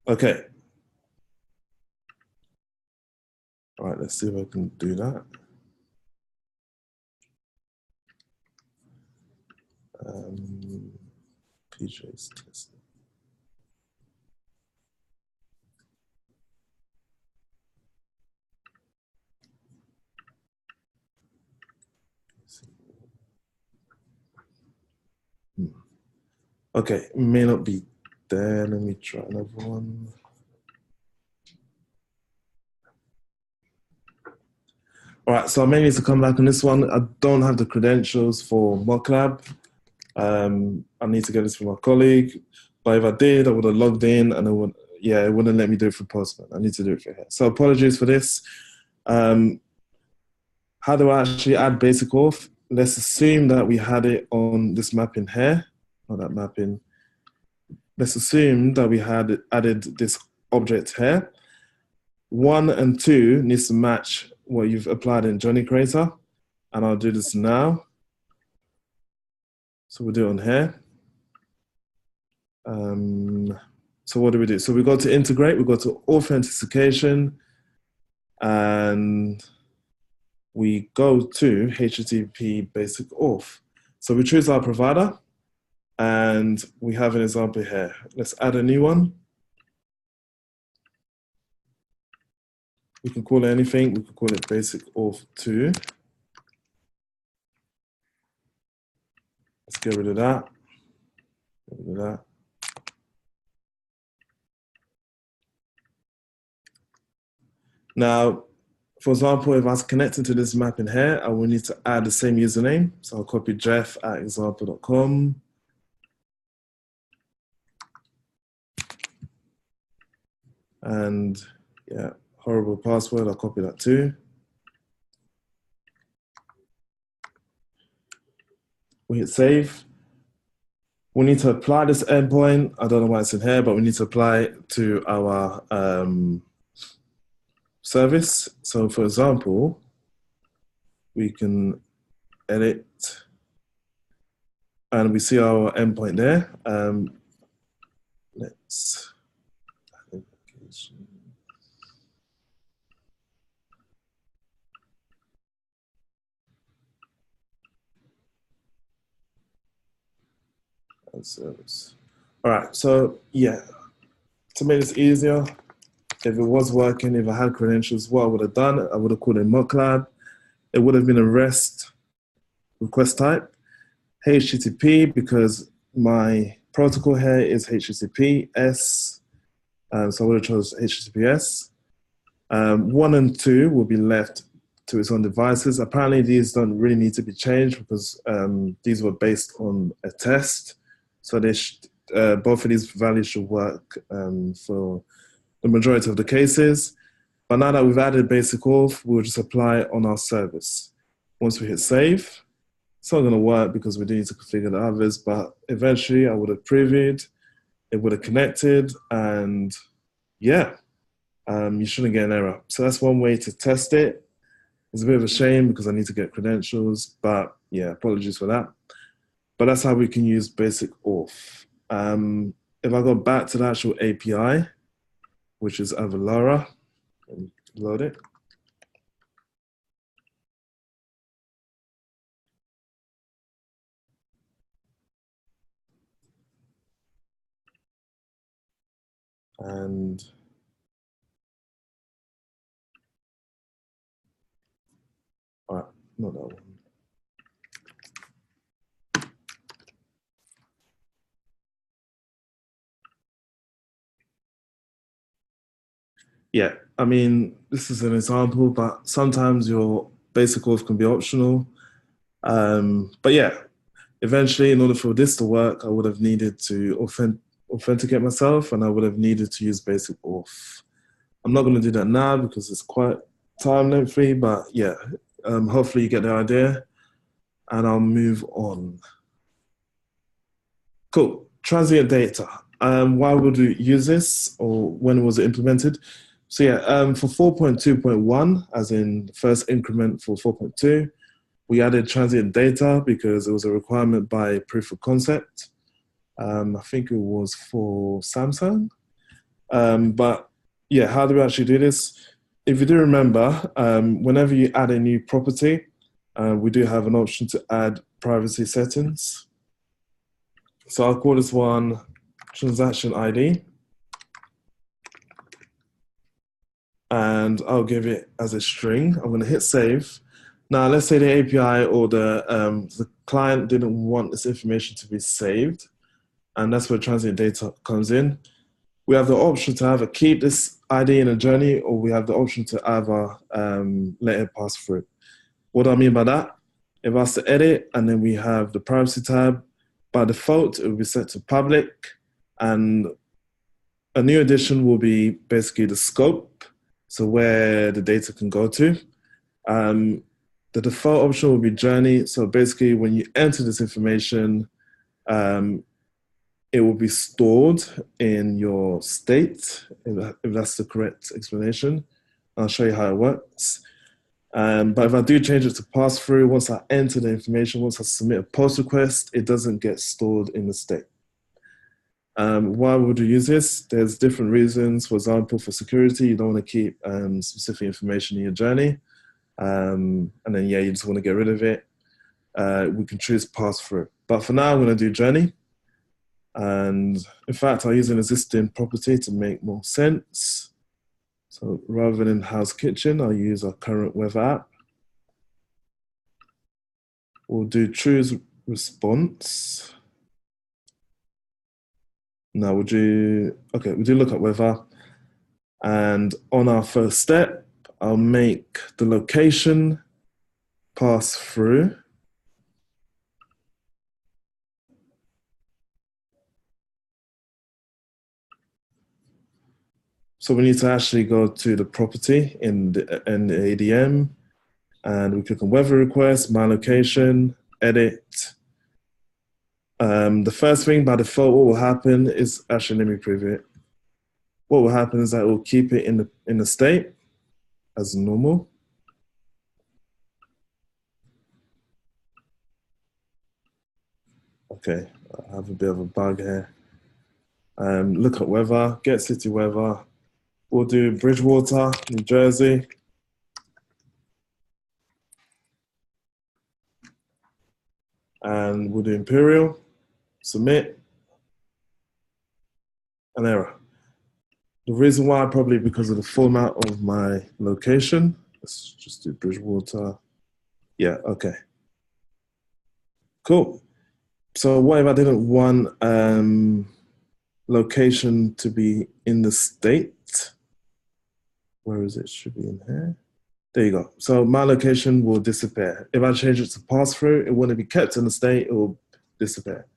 Okay. All right, let's see if I can do that. PJ's testing. Okay, it may not be there. Let me try another one. All right, so I may need to come back on this one. I don't have the credentials for MockLab. I need to get this from my colleague. But if I did, I would have logged in and it wouldn't let me do it through Postman. I need to do it for here. So apologies for this. How do I actually add basic auth? Let's assume that we had it on this mapping here, or that mapping. Let's assume that we had added this object here. 1 and 2 needs to match what you've applied in Journey Creator. And I'll do this now. So we'll do it on here. So what do we do? So we go to integrate, we go to authentication, and we go to HTTP basic auth. So we choose our provider, and we have an example here. Let's add a new one. We can call it anything. We can call it basic auth 2. Let's get rid of that. Get rid of that. Now, for example, if I was connecting to this map in here, I will need to add the same username. So I'll copy jeff@example.com. And yeah, horrible password, I'll copy that too. We hit save. We need to apply this endpoint. I don't know why it's in here, but we need to apply it to our service. So for example, we can edit and we see our endpoint there. Let's service. All right, so yeah, to make this easier, if it was working, if I had credentials, what I would have done, I would have called it mocklab. It would have been a REST request type, HTTP, because my protocol here is HTTPS, so I would have chose HTTPS. 1 and 2 will be left to its own devices. Apparently, these don't really need to be changed because these were based on a test. So they both of these values should work for the majority of the cases. But now that we've added basic auth, we'll just apply it on our service. Once we hit save, it's not going to work because we do need to configure the others, but eventually I would have previewed, it would have connected, and yeah, you shouldn't get an error. So that's one way to test it. It's a bit of a shame because I need to get credentials, but yeah, apologies for that. But that's how we can use basic auth. If I go back to the actual API, which is Avalara, and load it. And all right, not that one. Yeah, I mean, this is an example, but sometimes your basic auth can be optional. But yeah, eventually, in order for this to work, I would have needed to authenticate myself, and I would have needed to use basic auth. I'm not going to do that now because it's quite time lengthy, but yeah, hopefully you get the idea, and I'll move on. Cool, transient data. Why would we use this, or when was it implemented? So yeah, for 4.2.1, as in the first increment for 4.2, we added transient data because it was a requirement by proof of concept. I think it was for Samsung. But yeah, how do we actually do this? If you do remember, whenever you add a new property, we do have an option to add privacy settings. So I'll call this one transaction ID. And I'll give it as a string. I'm going to hit save. Now, let's say the API or the client didn't want this information to be saved, and that's where transient data comes in. We have the option to either keep this ID in a journey, or we have the option to either let it pass through. What do I mean by that? If I was to edit, and then we have the privacy tab, by default, it will be set to public, and a new addition will be basically the scope, so where the data can go to. The default option will be journey. So basically, when you enter this information, it will be stored in your state, if that's the correct explanation. I'll show you how it works. But if I do change it to pass through, once I enter the information, once I submit a post request, it doesn't get stored in the state. Why would you use this? There's different reasons. For example, for security, you don't want to keep specific information in your journey. And then, yeah, you just want to get rid of it. We can choose pass through. But for now, I'm going to do journey. And in fact, I'll use an existing property to make more sense. So rather than house kitchen, I'll use our current weather app. We'll do choose response. Now we'll do look at weather. And on our first step, I'll make the location pass through. So we need to actually go to the property in the ADM, and we click on weather request, my location, edit. The first thing by default, what will happen is, actually let me preview it. What will happen is that it will keep it in the state as normal. Okay, I have a bit of a bug here. Look at weather, get city weather. We'll do Bridgewater, New Jersey. And we'll do Imperial, submit, an error. The reason why, probably because of the format of my location. Let's just do Bridgewater. Yeah, okay. Cool. So what if I didn't want location to be in the state? Where is it? Should be in here. There you go. So my location will disappear. If I change it to pass through, it wouldn't be kept in the state, it will disappear.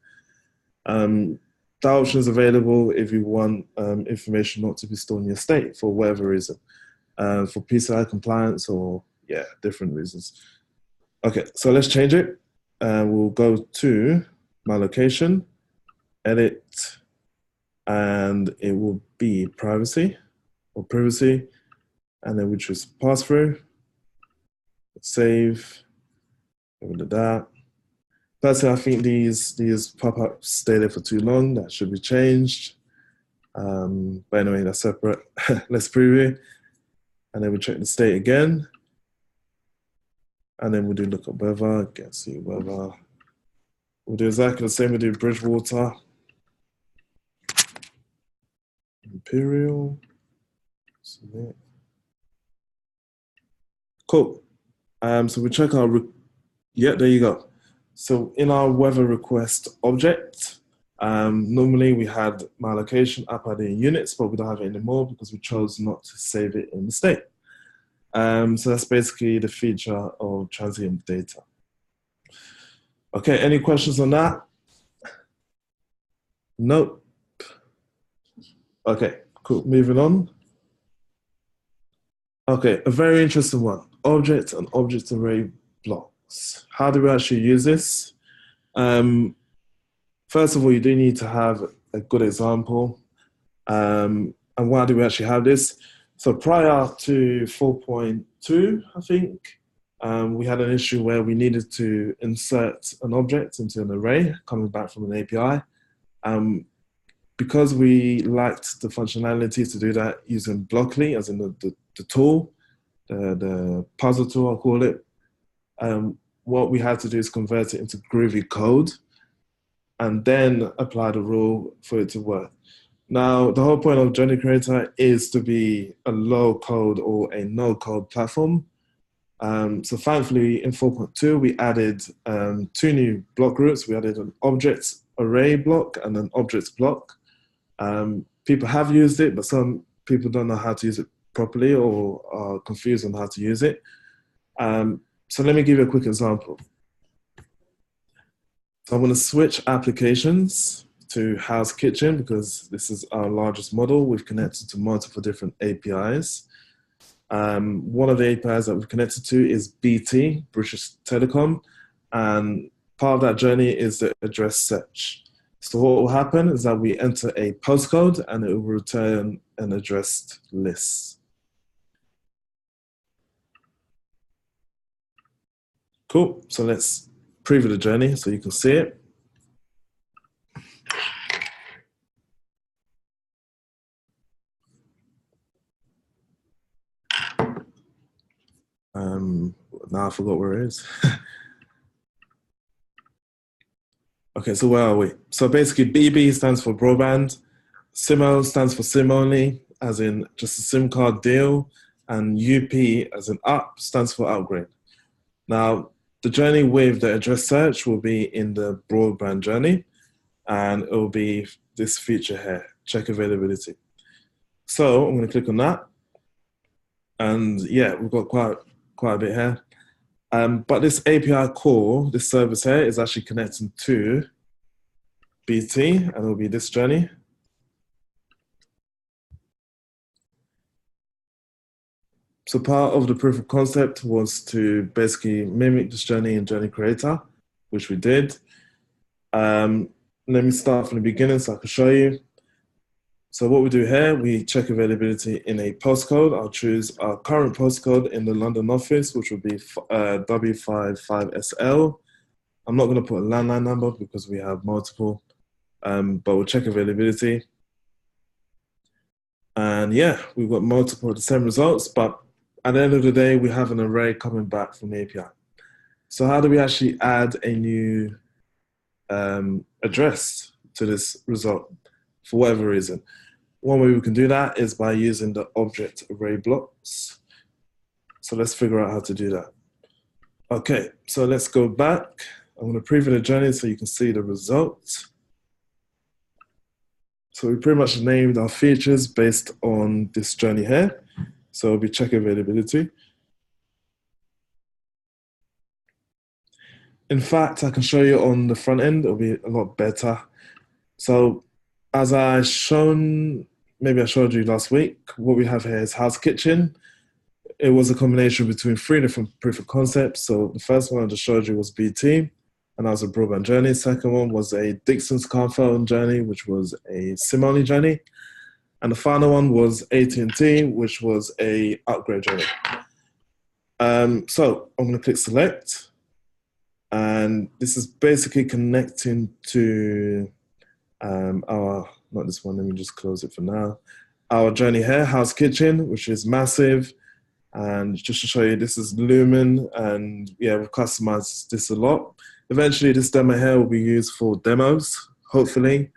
That option is available if you want information not to be stored in your state for whatever reason, for PCI compliance or different reasons. Okay, so let's change it. We'll go to my location, edit, and it will be privacy or privacy, and then we choose pass through, save, get rid of that. Personally, I think these pop-ups stay there for too long. That should be changed. But anyway, that's separate. Let's preview. And then we check the state again. And then we'll do look at weather, get see weather. We'll do exactly the same. We'll do Bridgewater, Imperial, submit. Cool. So we check our, there you go. So in our weather request object, normally we had my location up at the units, but we don't have it anymore because we chose not to save it in the state. So that's basically the feature of transient data. Okay, any questions on that? Nope. Okay, cool, moving on. Okay, a very interesting one, object and object array blocks. How do we actually use this? First of all, you do need to have a good example. And why do we actually have this? So prior to 4.2, I think, we had an issue where we needed to insert an object into an array coming back from an API. Because we liked the functionality to do that using Blockly, as in the tool, the puzzle tool, I'll call it, what we had to do is convert it into Groovy code and then apply the rule for it to work. Now, the whole point of Journey Creator is to be a low code or a no code platform. So thankfully in 4.2, we added 2 new block groups. We added an object array block and an object block. People have used it, but some people don't know how to use it properly or are confused on how to use it. So let me give you a quick example. So I'm going to switch applications to House Kitchen because this is our largest model. We've connected to multiple different APIs. One of the APIs that we've connected to is BT, British Telecom, and part of that journey is the address search. So what will happen is that we enter a postcode and it will return an addressed list. Cool, so let's preview the journey so you can see it. Now I forgot where it is. Okay, so where are we? So basically BB stands for broadband, SIM-O stands for SIM only, as in just a SIM card deal, and UP as in up stands for upgrade. Now, the journey with the address search will be in the broadband journey, and it will be this feature here, check availability. So I'm going to click on that. And yeah, we've got quite a bit here. But this API call, this service here, is actually connecting to BT, and it'll be this journey. So part of the proof of concept was to basically mimic this journey in Journey Creator, which we did. Let me start from the beginning so I can show you. So what we do here, we check availability in a postcode. I'll choose our current postcode in the London office, which will be W55SL. I'm not going to put a landline number because we have multiple, but we'll check availability. And yeah, we've got multiple of the same results, but at the end of the day, we have an array coming back from the API. So how do we actually add a new address to this result for whatever reason? One way we can do that is by using the object array blocks. So let's figure out how to do that. Okay, so let's go back. I'm going to preview the journey so you can see the results. So we pretty much named our features based on this journey here. So we'll be check availability. In fact, I can show you on the front end, it'll be a lot better. So as I showed you last week, what we have here is House Kitchen. It was a combination between 3 different proof of concepts. So the first one I just showed you was BT, and that was a broadband journey. Second one was a Dixon's car phone journey, which was a SIM-only journey. And the final one was AT&T, which was a upgrade journey. So I'm going to click select. And this is basically connecting to not this one, let me just close it for now. Our journey here, House Kitchen, which is massive. And just to show you, this is Lumen. And yeah, we've customized this a lot. Eventually, this demo here will be used for demos, hopefully,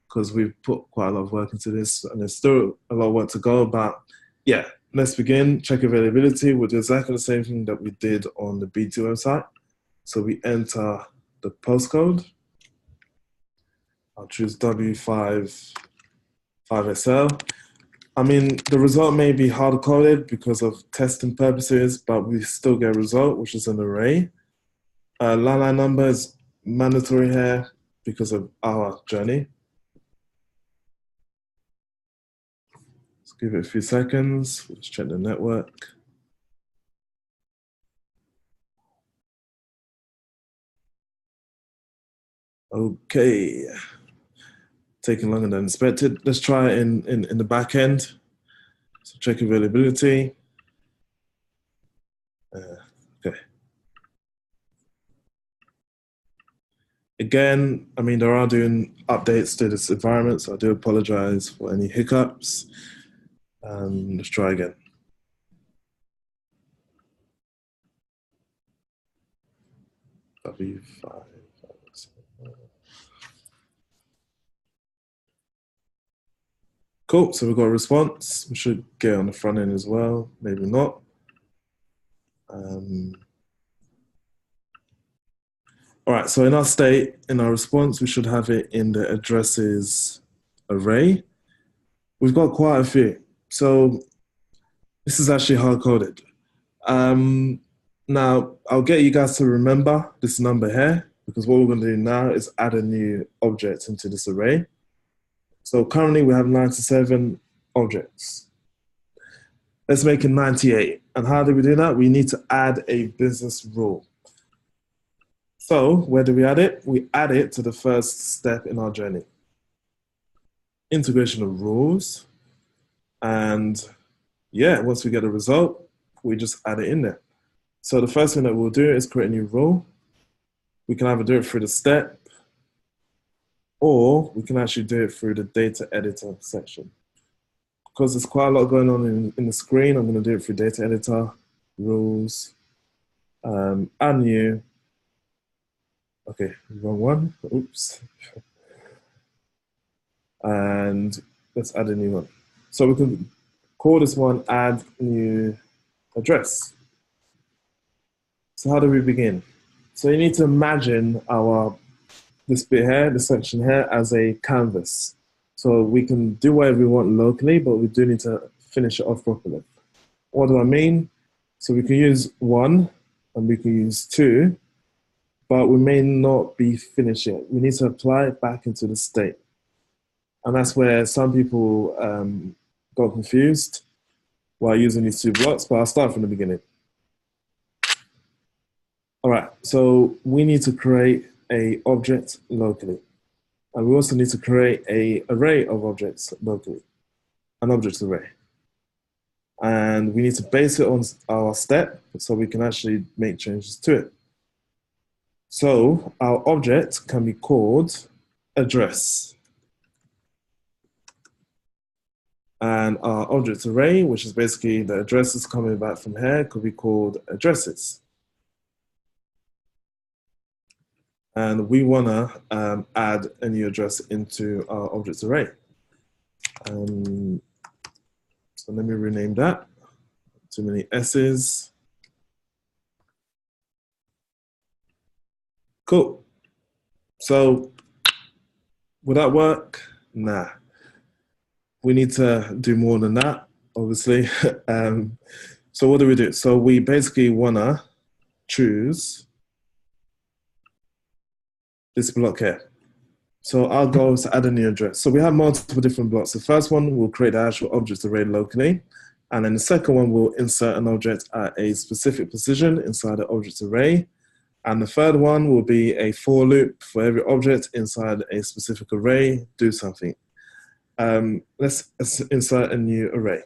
because we've put quite a lot of work into this and there's still a lot of work to go. But yeah, let's begin. Check availability. We'll do exactly the same thing that we did on the BT website. So we enter the postcode. I'll choose W55SL. I mean, the result may be hard-coded because of testing purposes, but we still get a result, which is an array. Landline number is mandatory here because of our journey. Let's give it a few seconds. Let's check the network. Okay. Taking longer than expected. Let's try it in the back end. So check availability. Okay. Again, I mean, there are doing updates to this environment, so I do apologize for any hiccups. Let's try again. W5. Cool, so we've got a response. We should get on the front end as well, maybe not. All right, so in our state, in our response, we should have it in the addresses array. We've got quite a few. So this is actually hard-coded. Now, I'll get you guys to remember this number here, because what we're going to do now is add a new object into this array. So currently we have 97 objects. Let's make it 98. And how do we do that? We need to add a business rule. So where do we add it? We add it to the first step in our journey. Integration of rules. And yeah, once we get a result, we just add it in there. So the first thing that we'll do is create a new rule. We can either do it through the step, or we can actually do it through the data editor section. Because there's quite a lot going on in the screen, I'm going to do it through data editor, rules, add new. Okay, wrong one. Oops. And let's add a new one. So we can call this one add new address. So how do we begin? So you need to imagine this bit here, this section here, as a canvas. So we can do whatever we want locally, but we do need to finish it off properly. What do I mean? So we can use 1 and we can use 2, but we may not be finished yet. We need to apply it back into the state. And that's where some people got confused while using these 2 blocks, but I'll start from the beginning. All right, so we need to create an object locally. And we also need to create an array of objects locally, an object array. And we need to base it on our step so we can actually make changes to it. So our object can be called address. And our object array, which is basically the addresses coming back from here, could be called addresses. And we want to add a new address into our object array. So let me rename that. Too many S's. Cool. So will that work? Nah. We need to do more than that, obviously. So what do? So we basically want to choose this block here. So our goal is to add a new address. So we have multiple different blocks. The first one will create the actual object array locally. And then the second one will insert an object at a specific position inside the object array. And the third one will be a for loop for every object inside a specific array, do something. Let's insert a new array.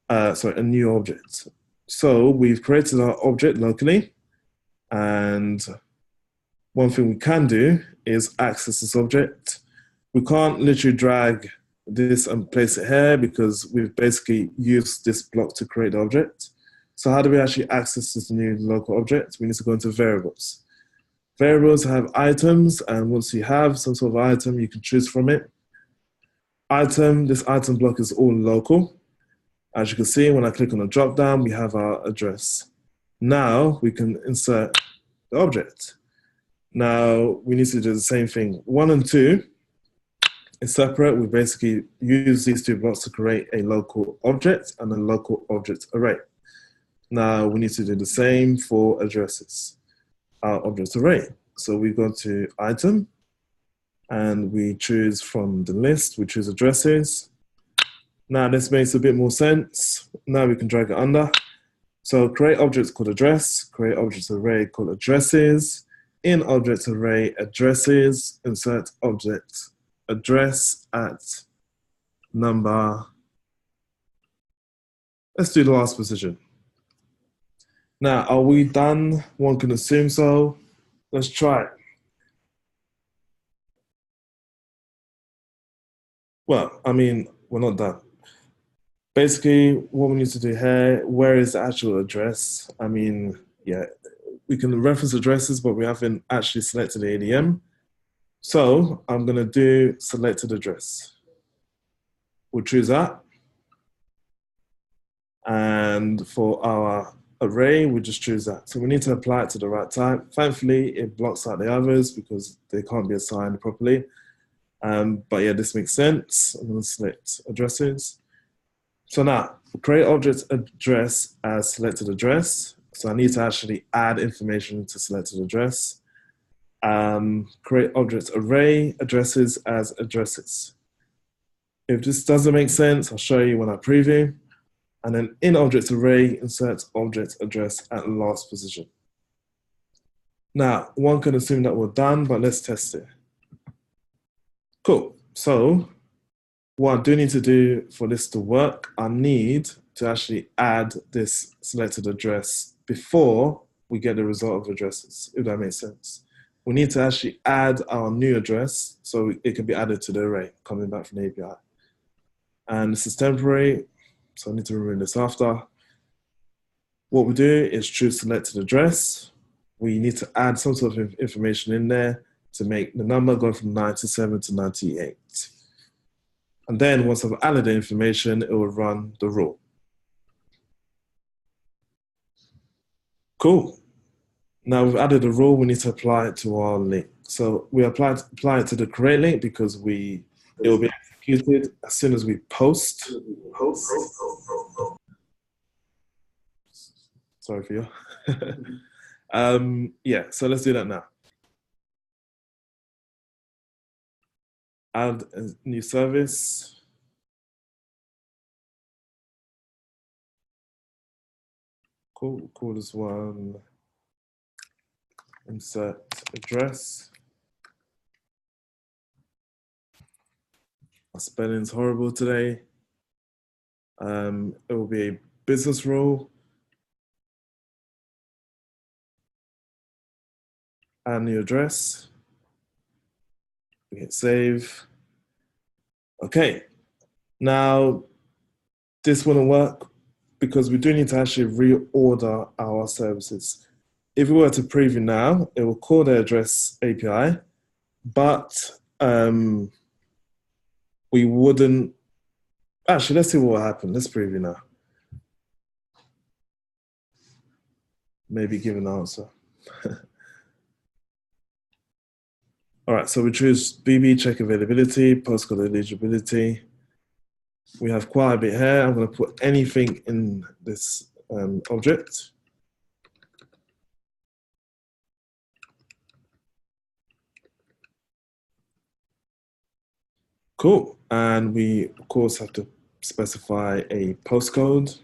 A new object. So we've created our object locally. And one thing we can do is access this object. We can't literally drag this and place it here because we've basically used this block to create the object. So how do we actually access this new local object? We need to go into variables. Variables have items, and once you have some sort of item, you can choose from it. This item block is all local. As you can see, when I click on the drop down, we have our address. Now we can insert the object. Now we need to do the same thing. 1 and 2 is separate. We basically use these 2 blocks to create a local object and a local object array. Now we need to do the same for addresses, our object array. So we go to item and we choose from the list, we choose addresses. Now this makes a bit more sense. Now we can drag it under. So create objects called address, create object array called addresses. In object array addresses, insert object address at number. Let's do the last position. Now, are we done? One can assume so. Let's try it. Well, I mean, we're not done. Basically, what we need to do here, where is the actual address? I mean, yeah, we can reference addresses, but we haven't actually selected the ADM. So I'm going to do selected address. We'll choose that. And for our array, we just choose that. So we need to apply it to the right type. Thankfully, it blocks out the others because they can't be assigned properly. But yeah, this makes sense. I'm going to select addresses. So now, create object address as selected address. So I need to actually add information to selected address. Create object array addresses as addresses. If this doesn't make sense, I'll show you when I preview. And then in object array, insert object address at last position. Now, one can assume that we're done, but let's test it. Cool. So what I do need to do for this to work, I need to actually add this selected address before we get the result of addresses, if that makes sense. We need to actually add our new address so it can be added to the array coming back from the API. And this is temporary, so I need to remove this after. What we do is choose selected address. We need to add some sort of information in there to make the number go from 97 to 98. And then once I've added the information, it will run the rule. Cool. Now we've added a rule, we need to apply it to our link. So we apply it to the create link because it will be executed as soon as we post. Sorry for you. Yeah, so let's do that now. Add a new service. Cool, call this one insert address. Our spelling's horrible today. It will be a business rule. Add new address. We hit save. Okay, now this wouldn't work because we do need to actually reorder our services. If we were to preview now, it will call the address API, but we wouldn't. Actually, let's see what will happen. Let's preview now. Maybe give an answer. All right, so we choose BB, check availability, postcode eligibility. We have quite a bit here. I'm going to put anything in this object. Cool. And we, of course, have to specify a postcode.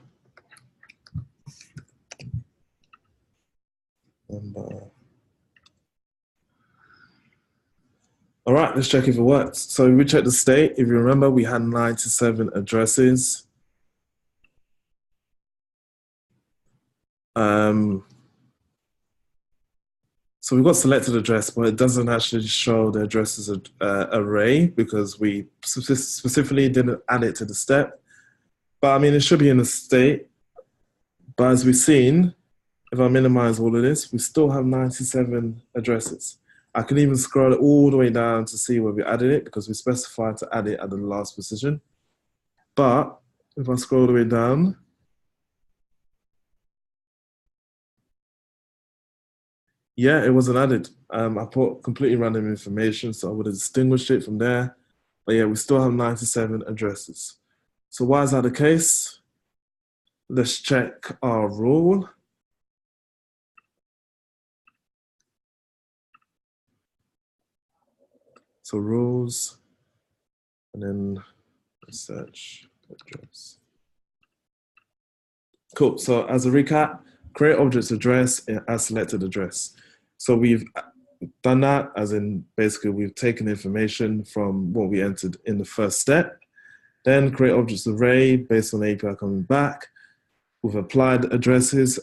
All right, let's check if it works. So we check the state. If you remember, we had 97 addresses. So we've got selected address, but it doesn't actually show the addresses array because we specifically didn't add it to the step. But I mean, it should be in the state. But as we've seen, if I minimize all of this, we still have 97 addresses. I can even scroll it all the way down to see where we added it because we specified to add it at the last position. But if I scroll all the way down, yeah, it wasn't added. I put completely random information, so I would have distinguished it from there. But yeah, we still have 97 addresses. So why is that the case? Let's check our rule. So rules, and then search address. Cool, so as a recap, create object's address as selected address. So we've done that, as in basically we've taken information from what we entered in the first step, then create objects array based on the API coming back. We've applied addresses,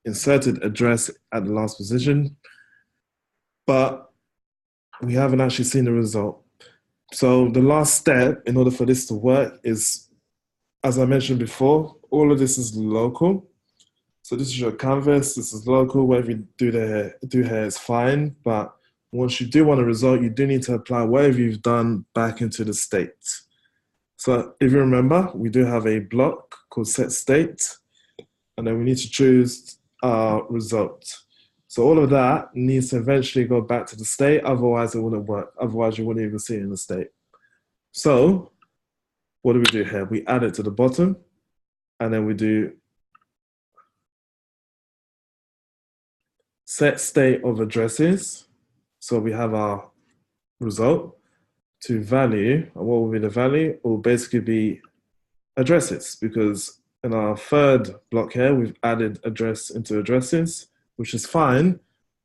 inserted address at the last position, but we haven't actually seen the result. So the last step in order for this to work is, as I mentioned before, all of this is local. So this is your canvas, this is local, whatever you do here is fine, but once you do want a result, you do need to apply whatever you've done back into the state. So if you remember, we do have a block called set state, and then we need to choose our result. So all of that needs to eventually go back to the state, otherwise it wouldn't work. Otherwise you wouldn't even see it in the state. So what do we do here? We add it to the bottom, and then we do set state of addresses. So we have our result to value, and what will be the value? It will basically be addresses, because in our third block here, we've added address into addresses, which is fine,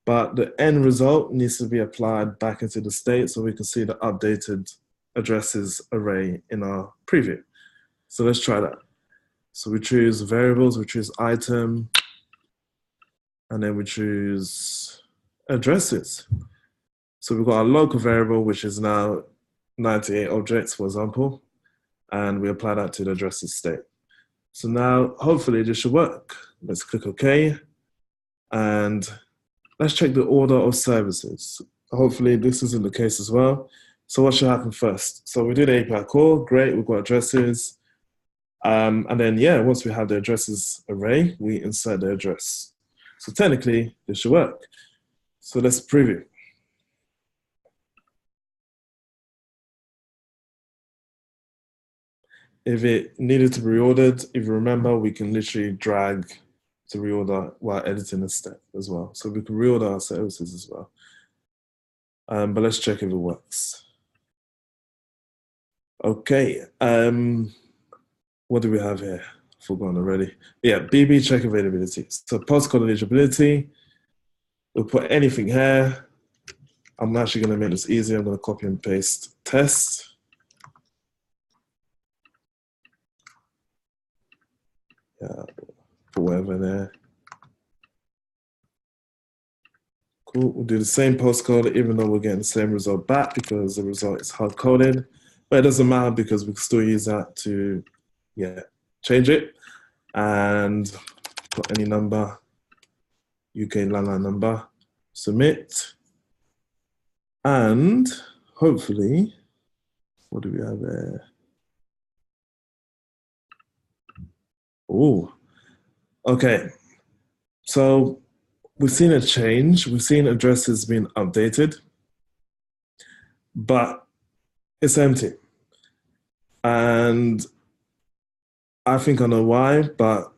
but the end result needs to be applied back into the state so we can see the updated addresses array in our preview. So let's try that. So we choose variables, we choose item, and then we choose addresses. So we've got our local variable, which is now 98 objects, for example, and we apply that to the addresses state. So now, hopefully this should work. Let's click OK, and let's check the order of services. Hopefully this isn't the case as well. So what should happen first? So we do the API call, great, we've got addresses. And then, yeah, once we have the addresses array, we insert the address. So technically, this should work. So let's preview. If it needed to be reordered, if you remember, we can literally drag to reorder while editing a step as well. So we can reorder our services as well. But let's check if it works. Okay. What do we have here? Forgotten already. Yeah, BB check availability. So postcode eligibility. We'll put anything here. I'm actually going to make this easier. I'm going to copy and paste test. Yeah, put whatever in there. Cool. We'll do the same postcode, even though we're getting the same result back because the result is hard coded. But it doesn't matter because we can still use that to, change it and put any number, UK landline number, submit, and hopefully, what do we have there? Oh, okay. So we've seen a change. We've seen addresses being updated, but it's empty. And I think I know why, but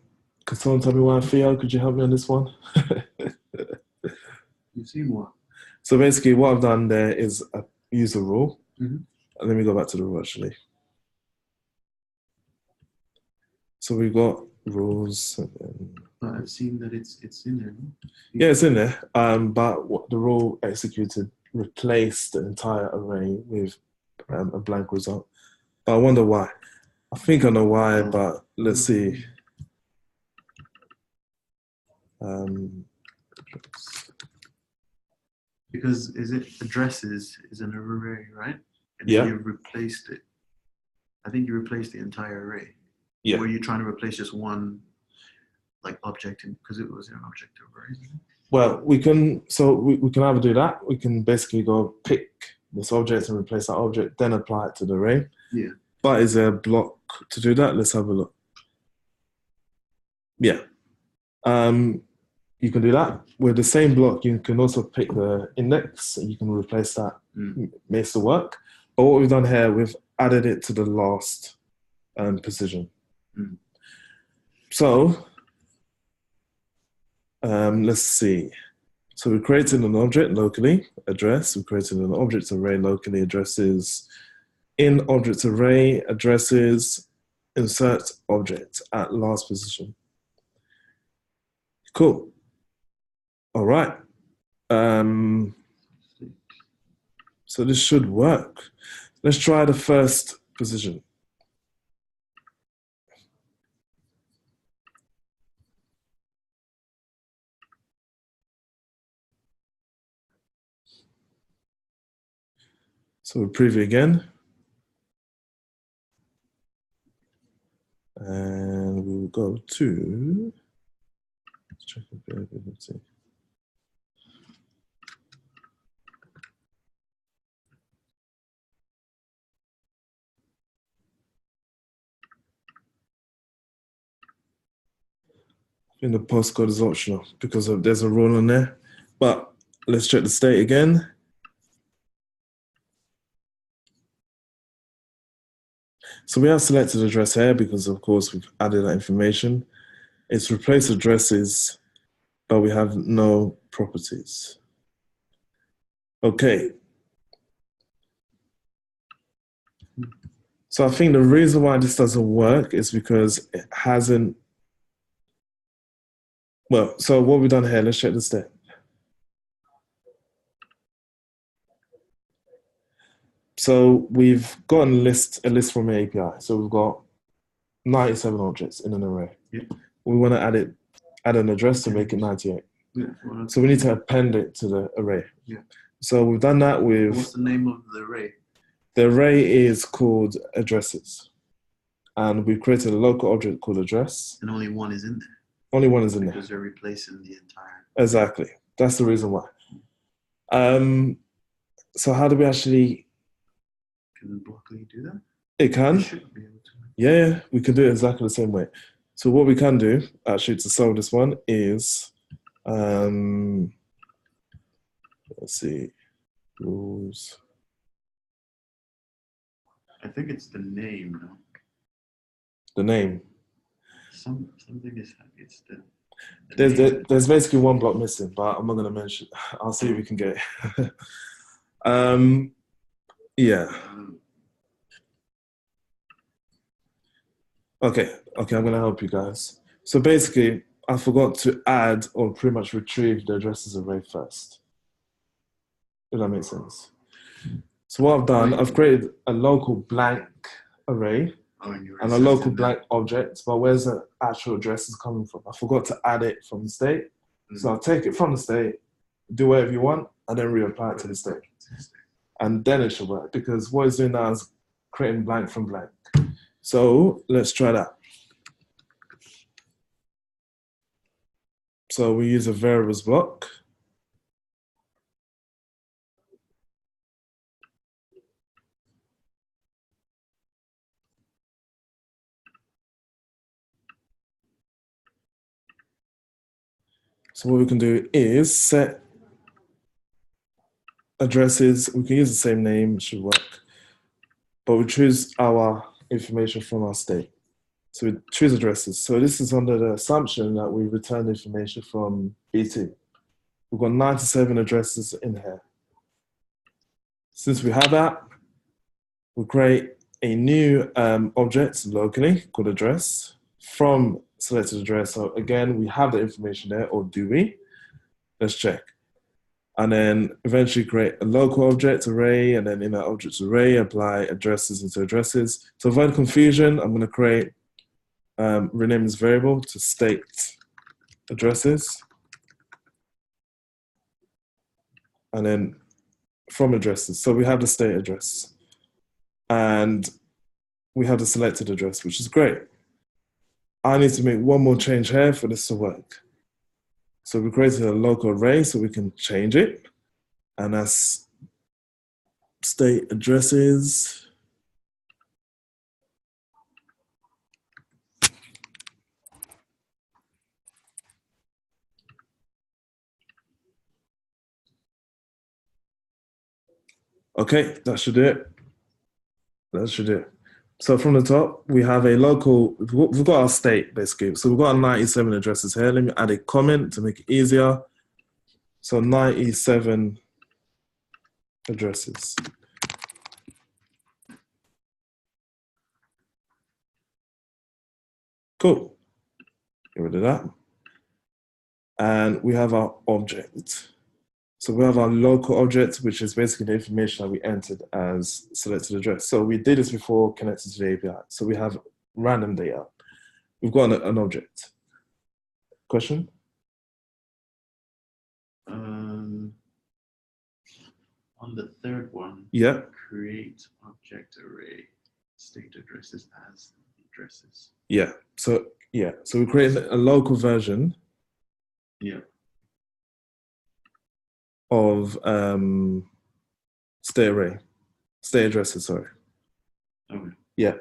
could someone tell me why? Theo, could you help me on this one? You've seen what? So basically what I've done there is use a rule. Mm-hmm. Let me go back to the rule actually. So we've got rules. And then, But I've seen that it's in there. No? yeah, it's in there. But what the rule executed replaced the entire array with a blank result. But I wonder why. I think I know why, but let's see. Because is it addresses is an array, right? And Yeah. you replaced it. I think you replaced the entire array. Yeah. Were you trying to replace just one like object because it was an object array? Well, we can either do that. We can basically go pick this object and replace that object, then apply it to the array. Yeah. But is there a block to do that? Let's have a look. Yeah. You can do that. With the same block, you can also pick the index and you can replace that. Makes the work. But what we've done here, we've added it to the last position. So let's see. So we created an object locally, address. We created an object array locally, addresses. In object array, addresses, insert object at last position. Cool. All right. So this should work. Let's try the first position. So we'll preview again. And we'll go to, let's check availability. I think the postcode is optional because there's a rule on there. But let's check the state again. So we have selected address here because of course we've added that information. It's replaced addresses, but we have no properties. Okay. So I think the reason why this doesn't work is because it hasn't, well, so what we've done here, let's check the step. So we've got a list from the API. So we've got 97 objects in an array. Yeah. We want to add an address to make it 98. Yeah. So we need to append it to the array. Yeah. So we've done that with... What's the name of the array? The array is called addresses. And we've created a local object called address. And only one is in there. Only one is in there. Because they're replacing the entire... Exactly. That's the reason why. So how do we actually... Can Blockly do that? It can. You should be able to. Yeah, we can do it exactly the same way. So what we can do, actually, to solve this one is... let's see. Rules. I think it's the name, no? The name. Something is it's the There's basically one block missing, but I'm not going to mention. I'll see if we can get it. Yeah. Okay, I'm going to help you guys. So basically, I forgot to add or pretty much retrieve the addresses array first. If that makes sense. So what I've done, I've created a local blank array and a local blank object, but where's the actual addresses coming from? I forgot to add it from the state. So I'll take it from the state, do whatever you want, and then reapply it to the state. And then it should work, because what it's doing now is creating blank from blank. So let's try that. So we use a variables block. So what we can do is set addresses. We can use the same name, it should work. But we choose our information from our state. So we choose addresses. So this is under the assumption that we return information from BT. We've got 97 addresses in here. Since we have that, we'll create a new object locally called address from selected address. So again, we have the information there, or do we? Let's check. And then eventually create a local object array, and then in that object array, apply addresses into addresses. To avoid confusion, I'm going to create, rename this variable to state addresses. And then from addresses. So we have the state address. And we have the selected address, which is great. I need to make one more change here for this to work. So we created a local array so we can change it. And that's state addresses. Okay, that should do it. That should do it. So from the top, we have a local, we've got our state basically. So we've got our 97 addresses here. Let me add a comment to make it easier. So 97 addresses. Cool. Get rid of that. And we have our object. So we have our local object, which is basically the information that we entered as selected address. So we did this before connected to the API. So we have random data. We've got an object. Question? On the third one, Yeah. create object array, state addresses as addresses. Yeah. So we created a local version. Yeah. Of state array, state addresses, sorry. Okay. Yeah.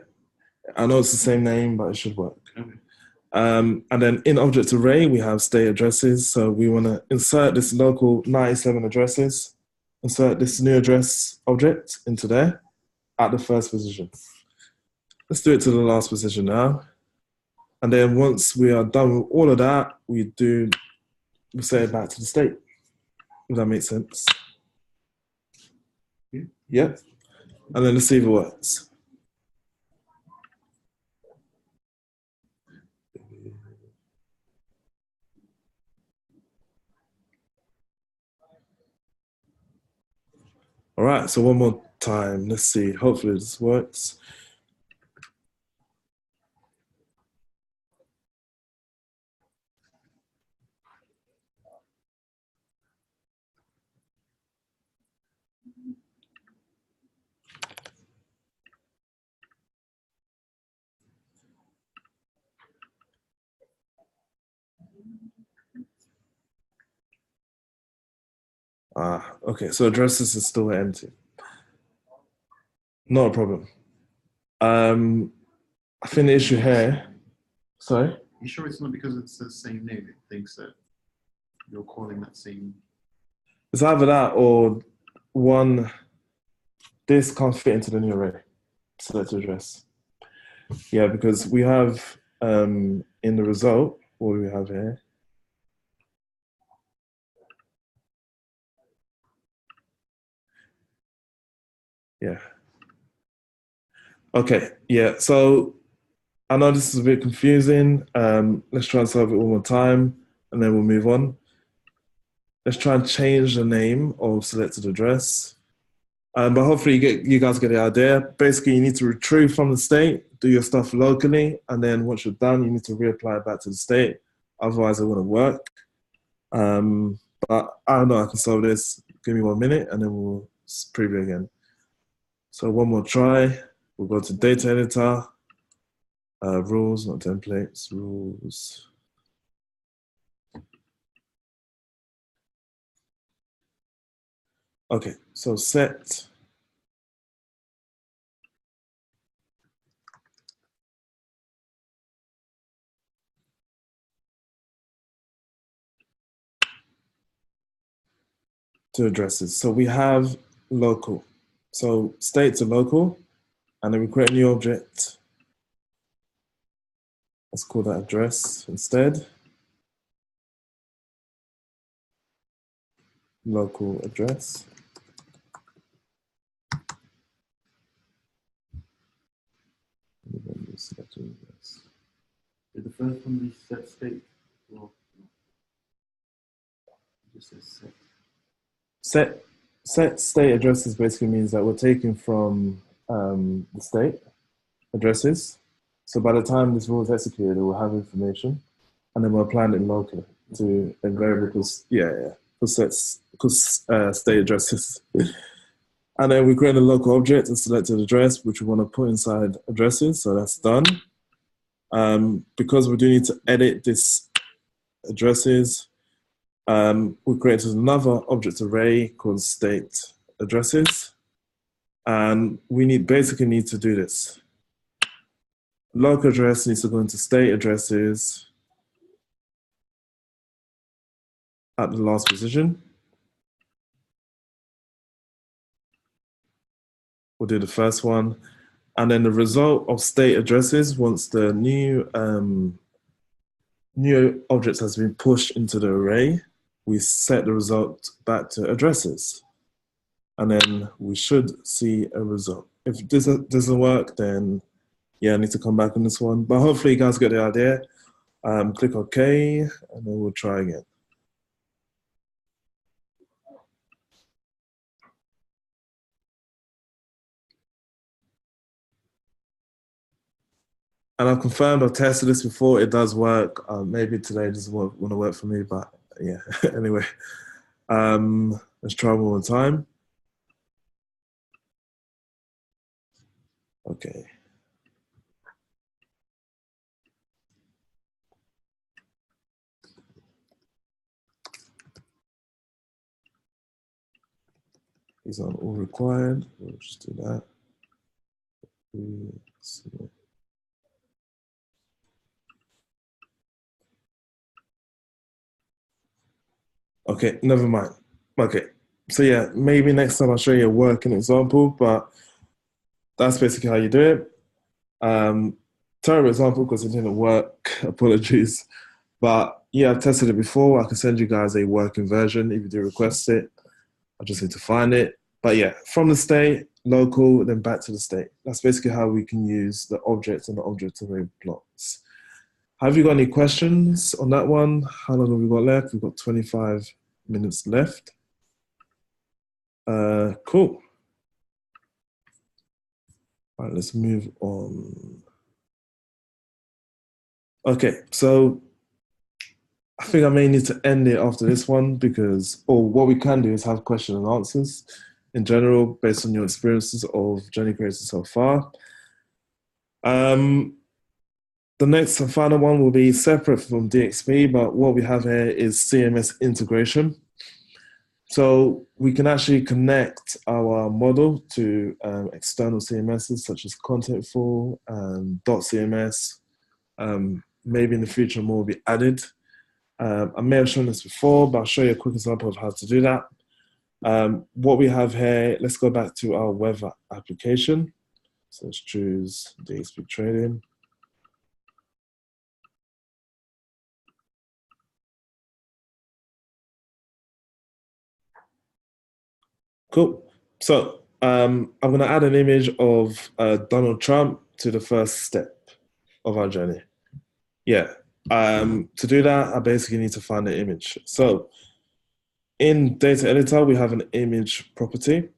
I know it's the same name, but it should work. Okay. And then in object array, we have state addresses. So we want to insert this local 97 addresses, insert this new address object into there at the first position. Let's do it to the last position now. And then once we are done with all of that, we set it back to the state. If that makes sense. Yeah. And then let's see if it works. All right, so one more time. Let's see. Hopefully this works. Okay, so addresses is still empty. Not a problem. I think the issue here, sorry? You sure it's not because it's the same name? It thinks that you're calling that same. It's either that or one, this can't fit into the new array, selected address. Yeah, because we have in the result, what do we have here? Yeah. Okay, yeah. So I know this is a bit confusing. Let's try and solve it one more time and then we'll move on. Let's try and change the name of selected address. But hopefully you guys get the idea. Basically, you need to retrieve from the state, do your stuff locally, and then once you're done, you need to reapply it back to the state. Otherwise, it wouldn't work. But I don't know, I can solve this. Give me 1 minute and then we'll preview again. So one more try. We'll go to data editor, rules, not templates, rules. Okay, so set. To addresses. So we have local. So state to local, and then we create a new object. Let's call that address instead. Local address. Did the first one be set state? Or just says set? Set state addresses basically means that we're taking from the state addresses. So by the time this rule is executed, it will have information, and then we're applying it locally to a variable because state addresses. And then we create a local object and selected address, which we want to put inside addresses. So that's done. Because we do need to edit this addresses, we created another object array called state addresses. And we basically need to do this. Local address needs to go into state addresses at the last position. We'll do the first one. And then the result of state addresses, once the new object has been pushed into the array, we set the result back to addresses. And then we should see a result. If this doesn't work, then yeah, I need to come back on this one. But hopefully you guys get the idea. Click OK, and then we'll try again. And I've confirmed, I've tested this before, it does work. Maybe today doesn't want to work for me, but yeah, anyway. Let's try one more time. Okay. These aren't all required. We'll just do that. Okay, never mind. Okay, so yeah, maybe next time I'll show you a working example, but that's basically how you do it. Terrible example because it didn't work. Apologies. But yeah, I've tested it before. I can send you guys a working version if you do request it. I just need to find it. But yeah, from the state, local, then back to the state. That's basically how we can use the objects and the object array blocks. Have you got any questions on that one? How long have we got left? We've got 25 minutes left. Cool. All right, let's move on. Okay, so I think I may need to end it after this one because, or what we can do is have question and answers in general based on your experiences of Journey Creator so far. The next and final one will be separate from DXP, but what we have here is CMS integration. So we can actually connect our model to external CMSs such as Contentful and .cms. Maybe in the future more will be added. I may have shown this before, but I'll show you a quick example of how to do that. What we have here, let's go back to our weather application. So let's choose DXP Trading. Cool. So I'm going to add an image of Donald Trump to the first step of our journey. Yeah. To do that, I basically need to find the image. So in Data Editor, we have an image property,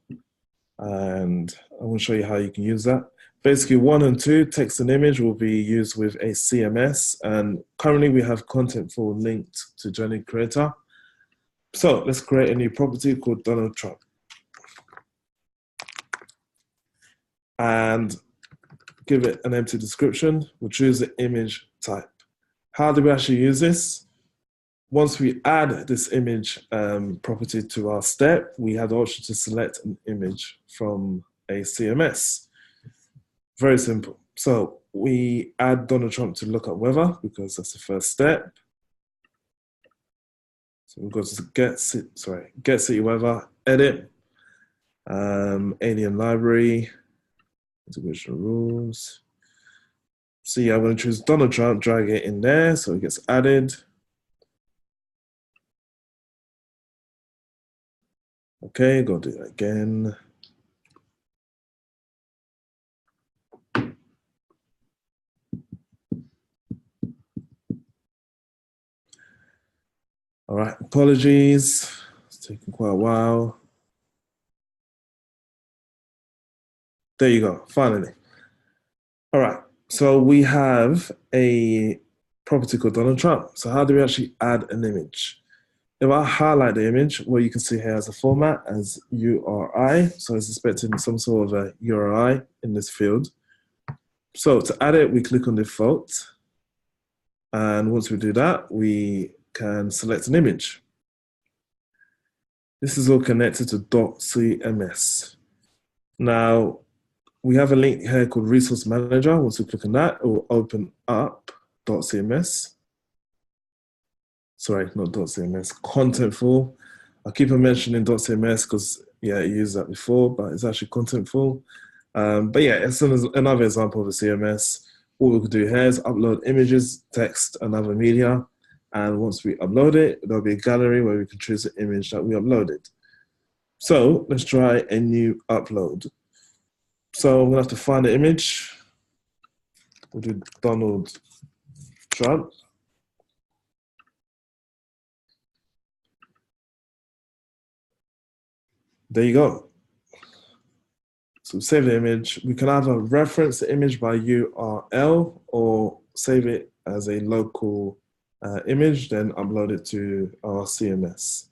and I'm going to show you how you can use that. Basically, 1 and 2, text and image, will be used with a CMS, and currently we have Contentful linked to Journey Creator. So let's create a new property called Donald Trump. And give it an empty description. We'll choose the image type. How do we actually use this? Once we add this image property to our step, we have the option to select an image from a CMS. Very simple. So we add Donald Trump to look at weather because that's the first step. So we'll go to get city weather, edit, alien library, integration rules. So yeah, I'm going to choose Donald Trump, drag it in there so it gets added. Okay, go do that again. All right, apologies. It's taking quite a while. There you go, finally. All right, so we have a property called Donald Trump. So how do we actually add an image? If I highlight the image, what you can see here as a format as URI, so it's expecting some sort of a URI in this field. So to add it, we click on default. And once we do that, we can select an image. This is all connected to .cms. Now, we have a link here called Resource Manager. Once we click on that, it will open up .cms. Sorry, not .cms, Contentful. I keep on mentioning .cms because, yeah, I used that before, but it's actually Contentful. But yeah, it's another example of a CMS. What we could do here is upload images, text, and other media. And once we upload it, there'll be a gallery where we can choose the image that we uploaded. So let's try a new upload. So I'm gonna have to find the image. We'll do Donald Trump. There you go. So save the image. We can either reference the image by URL or save it as a local image, then upload it to our CMS.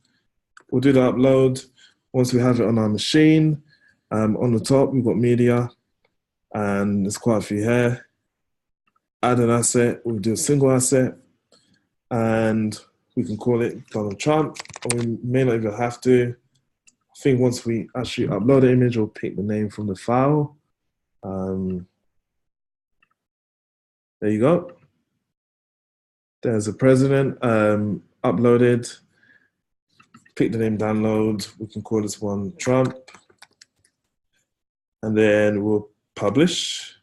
We'll do the upload. Once we have it on our machine, on the top, we've got media, and there's quite a few here. Add an asset, we'll do a single asset, and we can call it Donald Trump, or we may not even have to. I think once we actually upload the image, we'll pick the name from the file. There you go. There's the president uploaded. Pick the name, download. We can call this one Trump. And then we'll publish.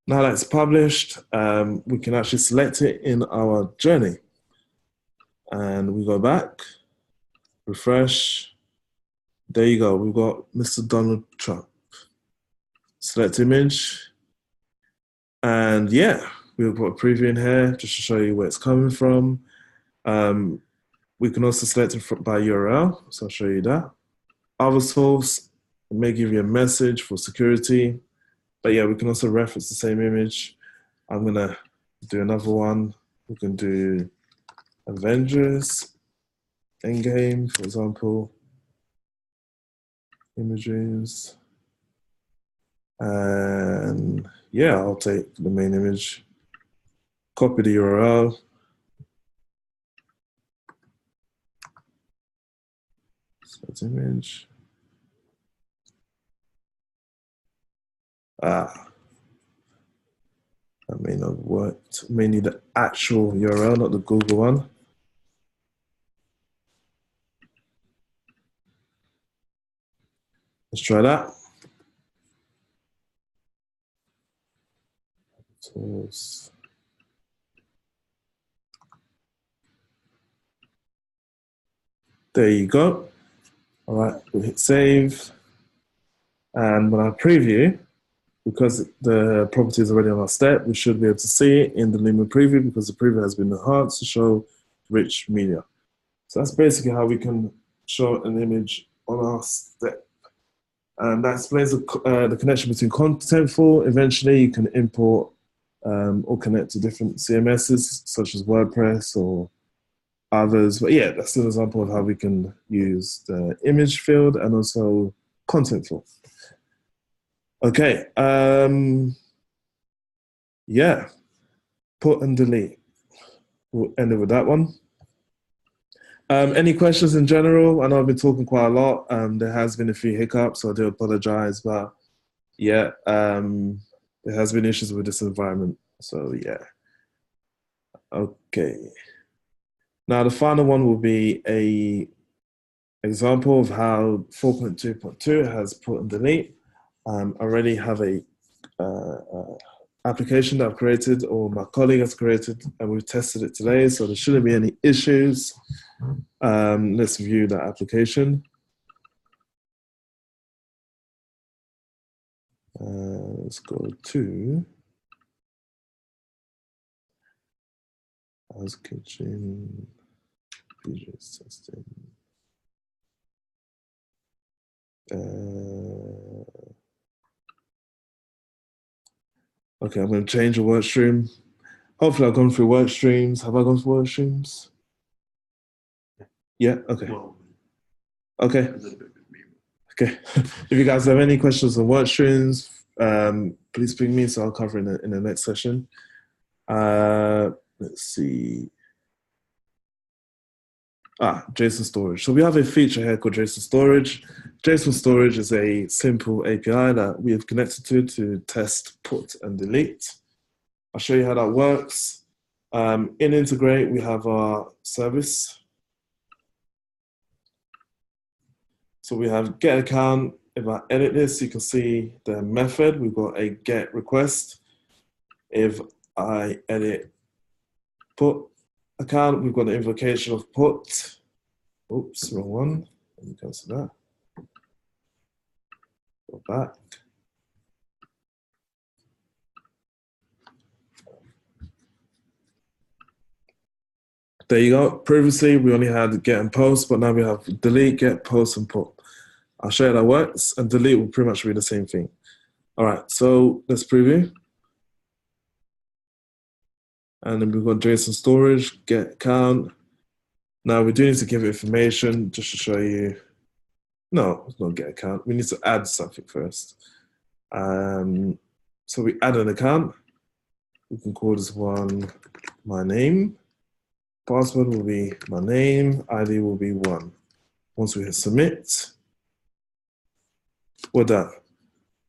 Now that it's published, we can actually select it in our journey. And we go back, refresh. There you go, we've got Mr. Donald Trump. Select image. And yeah, we'll put a preview in here just to show you where it's coming from. We can also select it by URL, so I'll show you that. Other source, it may give you a message for security, but yeah, we can also reference the same image. I'm gonna do another one. We can do Avengers, Endgame, for example, images. And yeah, I'll take the main image, copy the URL, select image. That may not have worked. May need the actual URL, not the Google one. Let's try that. Tools. There you go. All right, we'll hit save. And when I preview, because the property is already on our step, we should be able to see it in the Lumen preview because the preview has been enhanced to show rich media. So that's basically how we can show an image on our step. And that explains the connection between Contentful. Eventually, you can import or connect to different CMSs, such as WordPress or others. But yeah, that's an example of how we can use the image field and also Contentful. Okay. Yeah. Put and delete. We'll end it with that one. Any questions in general? I know I've been talking quite a lot. There has been a few hiccups, so I do apologize. But yeah, there has been issues with this environment. So yeah. Okay. Now the final one will be a example of how 4.2.2 has put and delete. I already have a application that I've created or my colleague has created, and we've tested it today, so there shouldn't be any issues. Let's view that application. Let's go to House Kitchen, PJ's testing. Okay, I'm going to change the work stream. Hopefully I've gone through work streams. Have I gone through work streams? Yeah, okay. Well, Okay. a little bit. Okay. If you guys have any questions on work streams, please ping me, so I'll cover in the next session. Let's see. JSON storage. So we have a feature here called JSON storage. JSON storage is a simple API that we have connected to test put and delete. I'll show you how that works. In Integrate, we have our service. So we have get account. If I edit this, you can see the method. We've got a get request. If I edit put account, we've got the invocation of put. Oops, wrong one. Let me cancel that. Go back. There you go. Previously, we only had get and post, but now we have delete, get, post, and put. I'll show you how that works, and delete will pretty much be the same thing. All right, so let's preview. And then we've got JSON storage, get count. Now we do need to give it information just to show you. No, it's not get account. We need to add something first. So we add an account. We can call this one my name. Password will be my name. ID will be 1. Once we hit submit, we're done.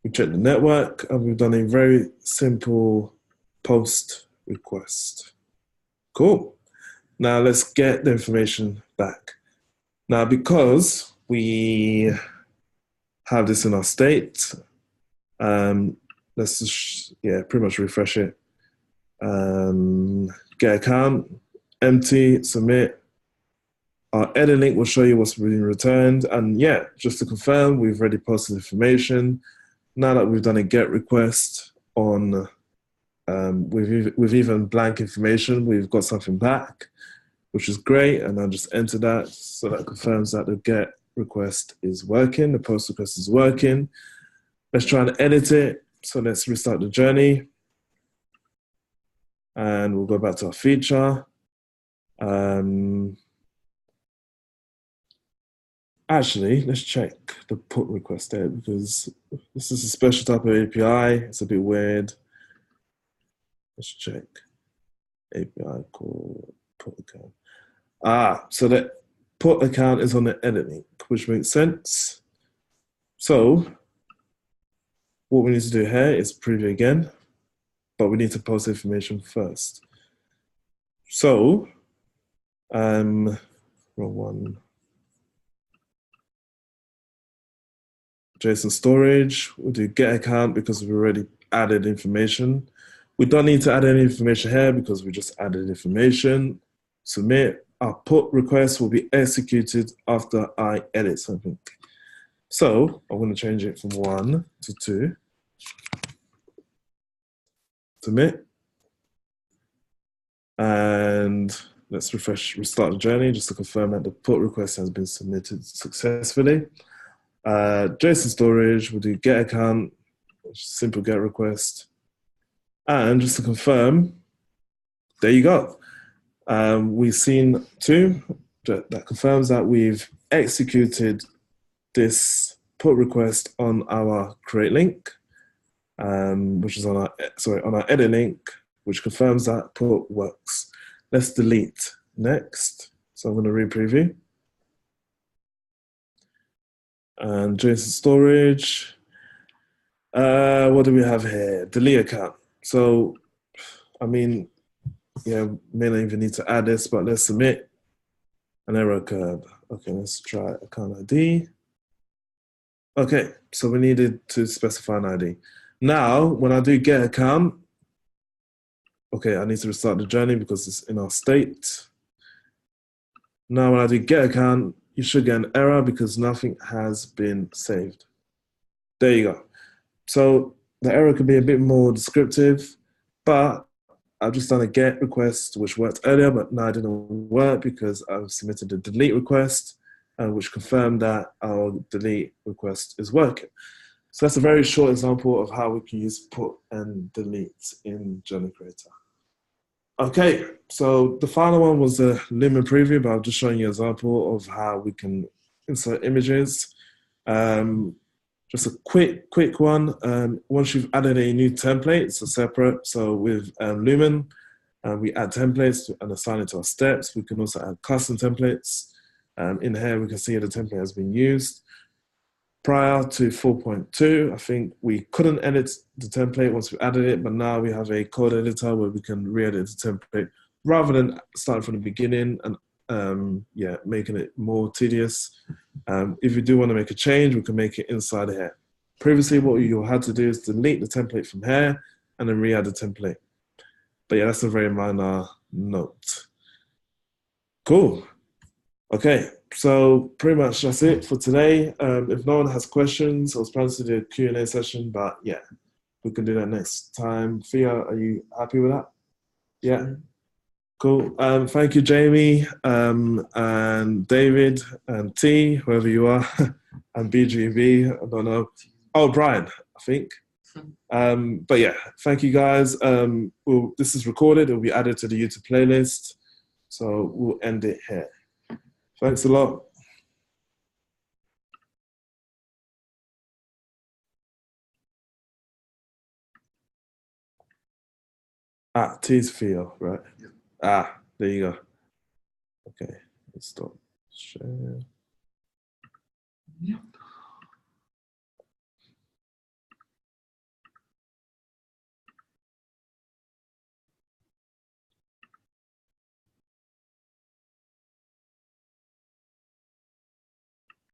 We check the network, and we've done a very simple post request. Cool. Now let's get the information back. Now, because we have this in our state, let's just, pretty much refresh it. Get account, empty, submit. Our edit link will show you what's been returned. And yeah, just to confirm, we've already posted information. Now that we've done a get request on, with even blank information, we've got something back, which is great. And I'll just enter that. So that confirms that the get request is working. The post request is working. Let's try and edit it. So let's restart the journey. And we'll go back to our feature. Actually, let's check the put request there, because this is a special type of API. It's a bit weird. Let's check. API called put account. So the put account is on the edit link, which makes sense. So what we need to do here is preview again, but we need to post information first. So, wrong one. JSON storage, we'll do get account because we've already added information. We don't need to add any information here because we just added information. Submit. Our put request will be executed after I edit something. So I'm going to change it from 1 to 2. Submit. And let's restart the journey just to confirm that the put request has been submitted successfully. JSON storage, we'll do get account, simple get request. And just to confirm, there you go. We've seen 2 that confirms that we've executed this put request on our create link, which is on our edit link, which confirms that put works. Let's delete next. So I'm going to re-preview. And JSON storage. What do we have here? Delete account. So, I mean, yeah, may not even need to add this, but let's submit. An error occurred. Okay, let's try account ID. Okay, so we needed to specify an ID. Now, when I do get account, okay, I need to restart the journey because it's in our state. Now, when I do get account, you should get an error because nothing has been saved. There you go. So the error could be a bit more descriptive, but I've just done a get request, which worked earlier, but now it didn't work because I've submitted a delete request, which confirmed that our delete request is working. So that's a very short example of how we can use put and delete in Journey Creator. Okay, so the final one was the Lumen preview, but I'm just showing you an example of how we can insert images. Just a quick one. Once you've added a new template, it's a separate. So with Lumen, we add templates and assign it to our steps. We can also add custom templates. In here, we can see the template has been used. Prior to 4.2, I think we couldn't edit the template once we added it, but now we have a code editor where we can re-edit the template rather than starting from the beginning and making it more tedious. If you do want to make a change, we can make it inside here. Previously, what you had to do is delete the template from here and then re-add the template. But yeah, that's a very minor note. Cool. Okay, so pretty much that's it for today. If no one has questions, I was planning to do a Q&A session, but yeah, we can do that next time. Thea, are you happy with that? Yeah. Cool. Thank you, Jamie, and David, and T, whoever you are, and BGB, I don't know. Oh, Brian, I think. But yeah, thank you guys. This is recorded. It will be added to the YouTube playlist. So we'll end it here. Thanks a lot. T's Theo, right? Yeah. There you go. Okay, let's stop share. Yeah.